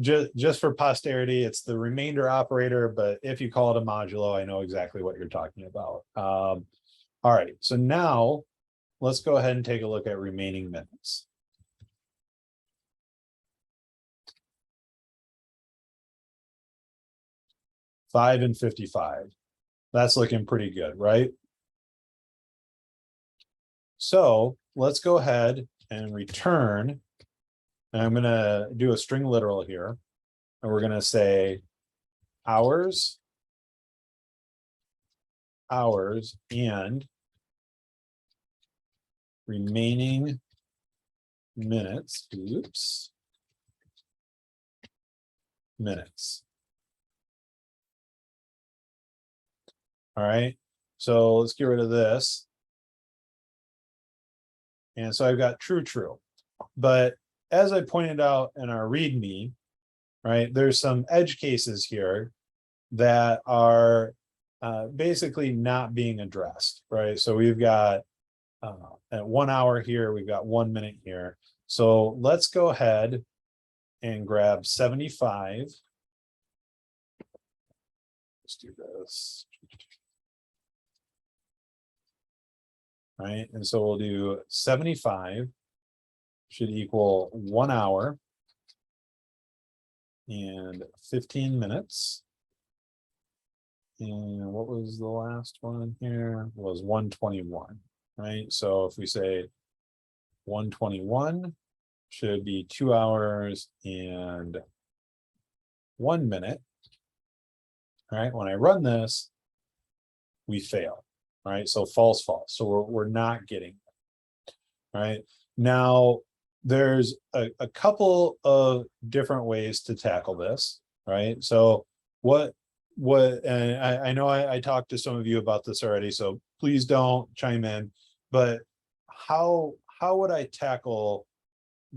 just for posterity, it's the remainder operator, but if you call it a modulo, I know exactly what you're talking about. All right, so now let's go ahead and take a look at remaining minutes. $5 and 55. That's looking pretty good, right? So let's go ahead and return. And I'm going to do a string literal here. And we're going to say hours, and remaining minutes. Oops. Minutes. All right. So let's get rid of this. And so I've got true. But as I pointed out in our README, right, there's some edge cases here that are basically not being addressed, right? So we've got at 1 hour here, we've got 1 minute here. So let's go ahead and grab 75. Let's do this. Right, and so we'll do 75 should equal 1 hour and 15 minutes. And what was the last one here? It was 121, right? So if we say 121 should be 2 hours and 1 minute. All right, when I run this, we fail. All right, so false. So we're not getting it. All right, now there's a couple of different ways to tackle this. Right, so what and I know I talked to some of you about this already, so please don't chime in. But how would I tackle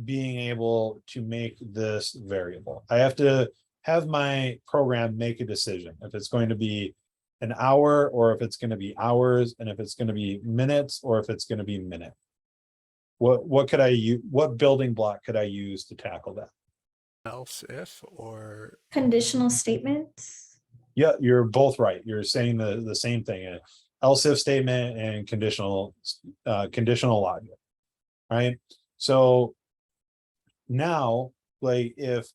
being able to make this variable? I have to have my program make a decision if it's going to be an hour or if it's going to be hours, and if it's going to be minutes or if it's going to be minute. What could I use? What building block could I use to tackle that? Else if or Conditional statements. Yeah, you're both right. You're saying the same thing. Else if statement and conditional logic. Right. So now, like, if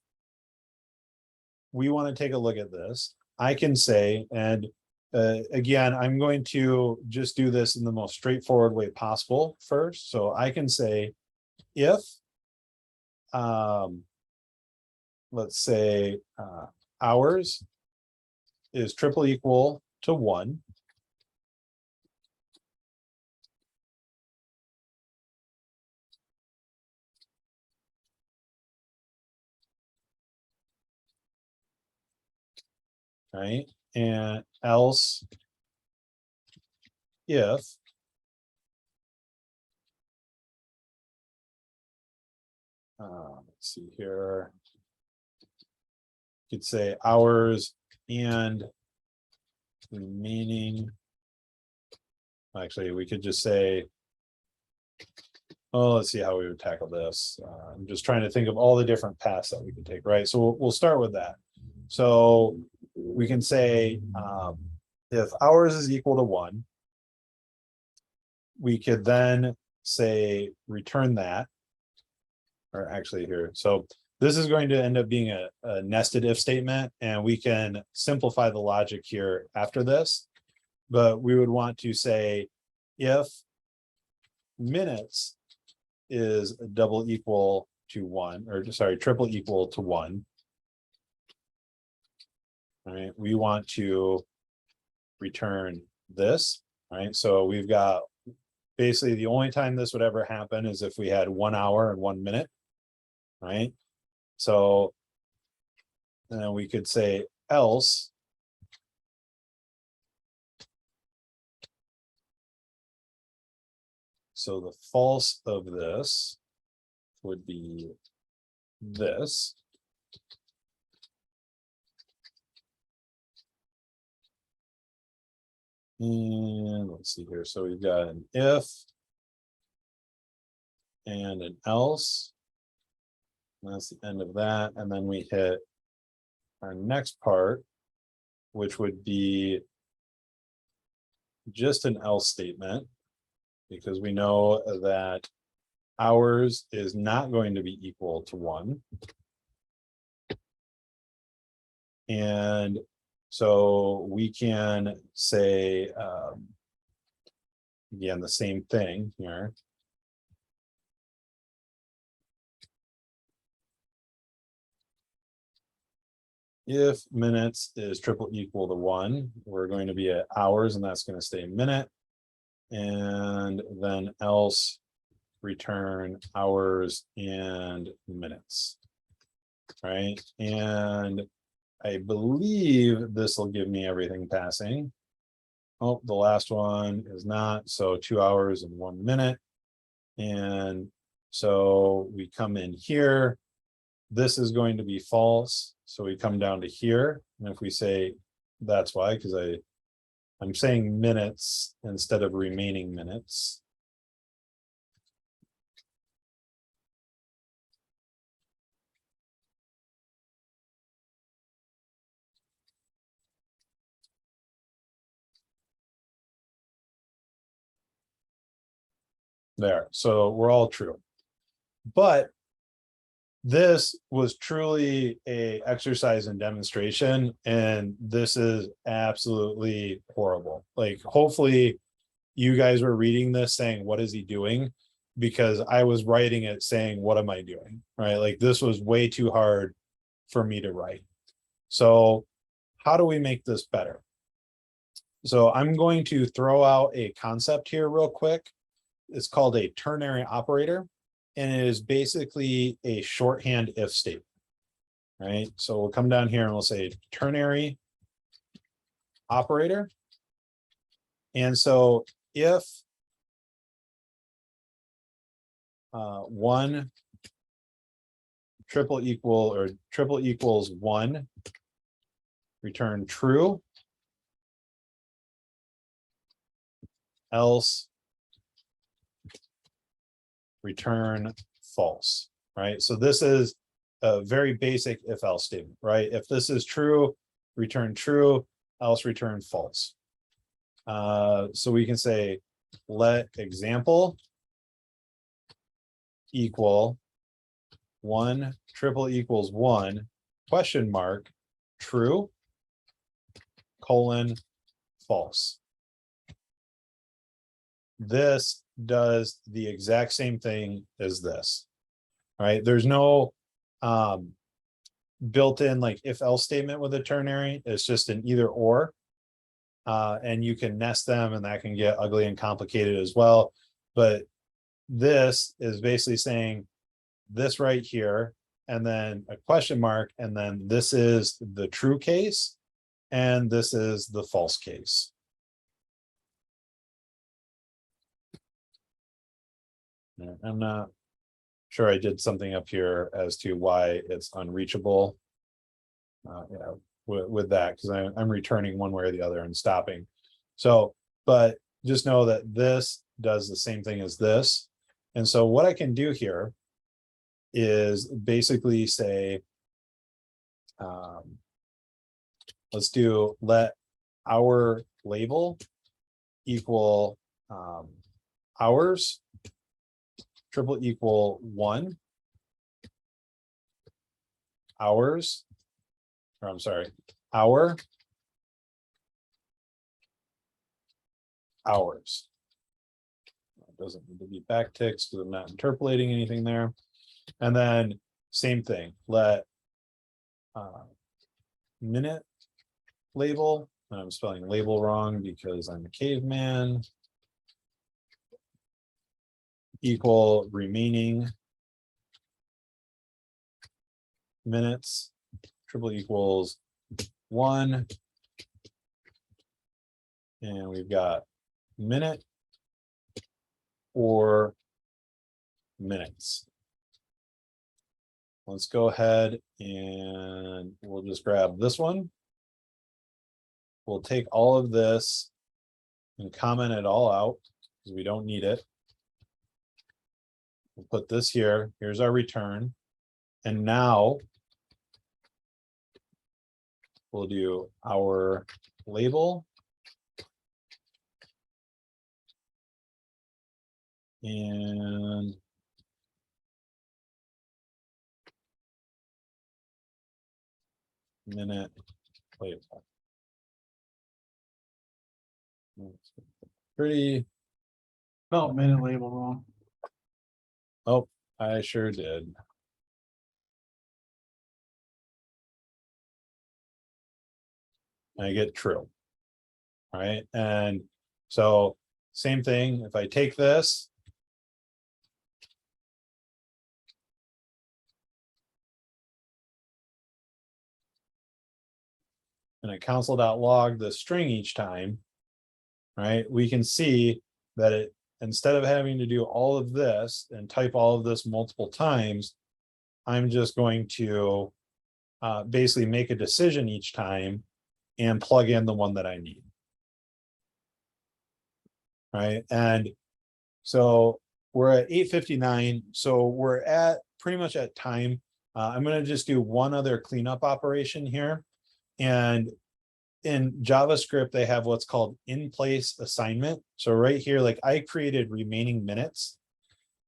we want to take a look at this, I can say, and again, I'm going to just do this in the most straightforward way possible first. So I can say if, let's say hours is triple equal to 1. Right, and else if let's see here, you could say hours and remaining, actually we could just say Oh, let's see how we would tackle this. I'm just trying to think of all the different paths that we can take, right? So we'll start with that. So we can say if hours is equal to 1, we could then say return that, or actually here. So this is going to end up being a nested if statement, and we can simplify the logic here after this. But we would want to say if minutes is double equal to 1, or sorry, triple equal to 1. All right, we want to return this, right? So we've got basically the only time this would ever happen is if we had 1 hour and 1 minute, right? So then we could say else so the false of this would be this. And let's see here. So we've got an if and an else. And that's the end of that. And then we hit our next part, which would be just an else statement, because we know that hours is not going to be equal to 1. And so we can say, again, the same thing here. If minutes is triple equal to 1, we're going to be at hours, and that's going to stay minute. And then else return hours and minutes. Right. And I believe this will give me everything passing. Oh, the last one is not. So 2 hours and 1 minute. And so we come in here. This is going to be false. So we come down to here. And if we say that's why, because I'm saying minutes instead of remaining minutes. There, so we're all true. But this was truly a exercise in demonstration, and this is absolutely horrible. Like, hopefully you guys were reading this saying, what is he doing? Because I was writing it saying, what am I doing? Right? Like, this was way too hard for me to write. So how do we make this better? So I'm going to throw out a concept here real quick. It's called a ternary operator, and it is basically a shorthand if statement, right? So we'll come down here and we'll say ternary operator. And so if 1 triple equals 1, return true, else return false, right? So this is a very basic if else statement, right? If this is true, return true, else return false. So we can say let example equal 1 triple equals 1 question mark true colon false. This does the exact same thing as this, right? There's no built-in like if else statement with a ternary. It's just an either or, and you can nest them, and that can get ugly and complicated as well. But this is basically saying this right here, and then a question mark, and then this is the true case, and this is the false case. I'm not sure I did something up here as to why it's unreachable. Yeah, with that, because I'm returning one way or the other and stopping. So, but just know that this does the same thing as this. And so what I can do here is basically say, let's do let our label equal hours triple equal 1 hours, or I'm sorry, hour hours. It doesn't need to be backticks because I'm not interpolating anything there. And then same thing, let minute label, and I'm spelling label wrong because I'm a caveman, equal remaining minutes, triple equals 1. And we've got minute or minutes. Let's go ahead and we'll just grab this one. We'll take all of this and comment it all out because we don't need it. We'll put this here. Here's our return. And now we'll do our label. And minute label. Pretty. Oh, minute label wrong. Oh, I sure did. I get true. All right. And so same thing. If I take this, and I console.log the string each time, right, we can see that it, instead of having to do all of this and type all of this multiple times, I'm just going to basically make a decision each time and plug in the one that I need. Right. And so we're at 8:59. So we're at pretty much at time. I'm going to just do one other cleanup operation here. And in JavaScript, they have what's called in-place assignment. So right here, like I created remaining minutes.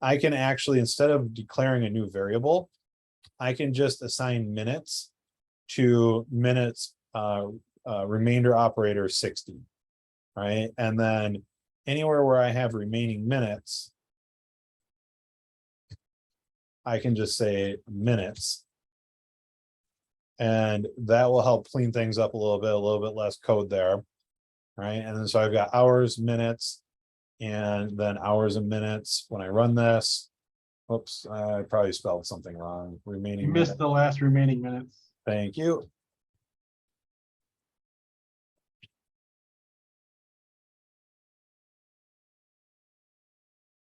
I can actually, instead of declaring a new variable, I can just assign minutes to minutes remainder operator 60. Right. And then anywhere where I have remaining minutes, I can just say minutes. And that will help clean things up a little bit less code there. Right. And then so I've got hours, minutes, and then hours and minutes. When I run this, oops, I probably spelled something wrong. Remaining You missed minutes. the last remaining minutes. Thank you.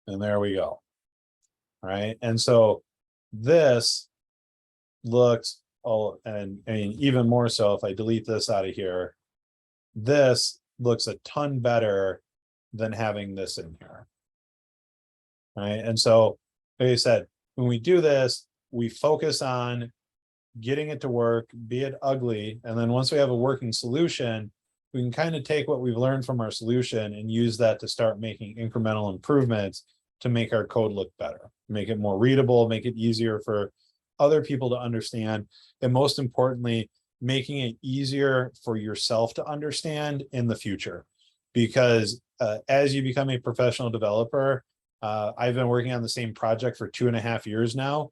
And there we go. All right. And so this looks, oh, and I mean, even more so if I delete this out of here, this looks a ton better than having this in here. Right. And so, like I said, when we do this, we focus on getting it to work, be it ugly. And then once we have a working solution, we can kind of take what we've learned from our solution and use that to start making incremental improvements to make our code look better, make it more readable, make it easier for other people to understand, and most importantly, making it easier for yourself to understand in the future. Because as you become a professional developer, I've been working on the same project for 2.5 years now.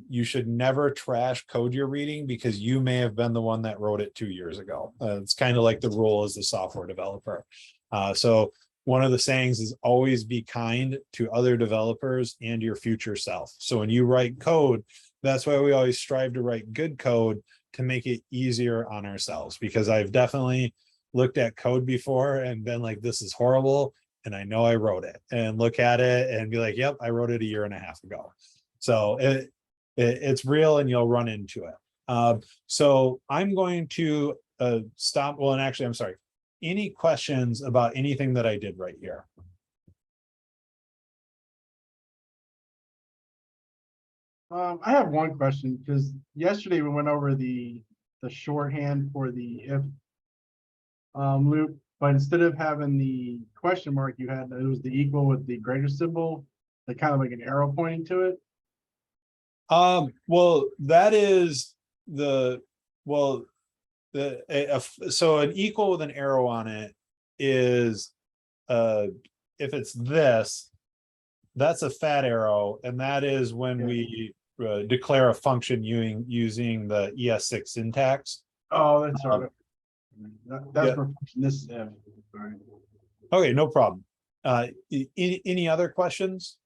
You should never trash code you're reading because you may have been the one that wrote it 2 years ago. It's kind of like the rule as the software developer. So one of the sayings is always be kind to other developers and your future self. So when you write code, that's why we always strive to write good code to make it easier on ourselves, because I've definitely looked at code before and been like, this is horrible. And I know I wrote it, and look at it and be like, yep, I wrote it 1.5 years ago. So it's real and you'll run into it. So I'm going to stop. Well, and actually, I'm sorry. Any questions about anything that I did right here? I have one question, because yesterday we went over the shorthand for the if loop, but instead of having the question mark, you had, it was the equal with the greater symbol, like kind of like an arrow pointing to it. Well, that is the, well, so an equal with an arrow on it is, if it's this, that's a fat arrow, and that is when we declare a function using the ES6 syntax. Oh, that's all right. That's yeah. for function, this is if. Sorry. Okay, no problem. Any other questions?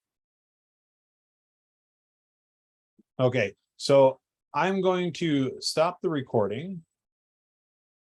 Okay, so I'm going to stop the recording.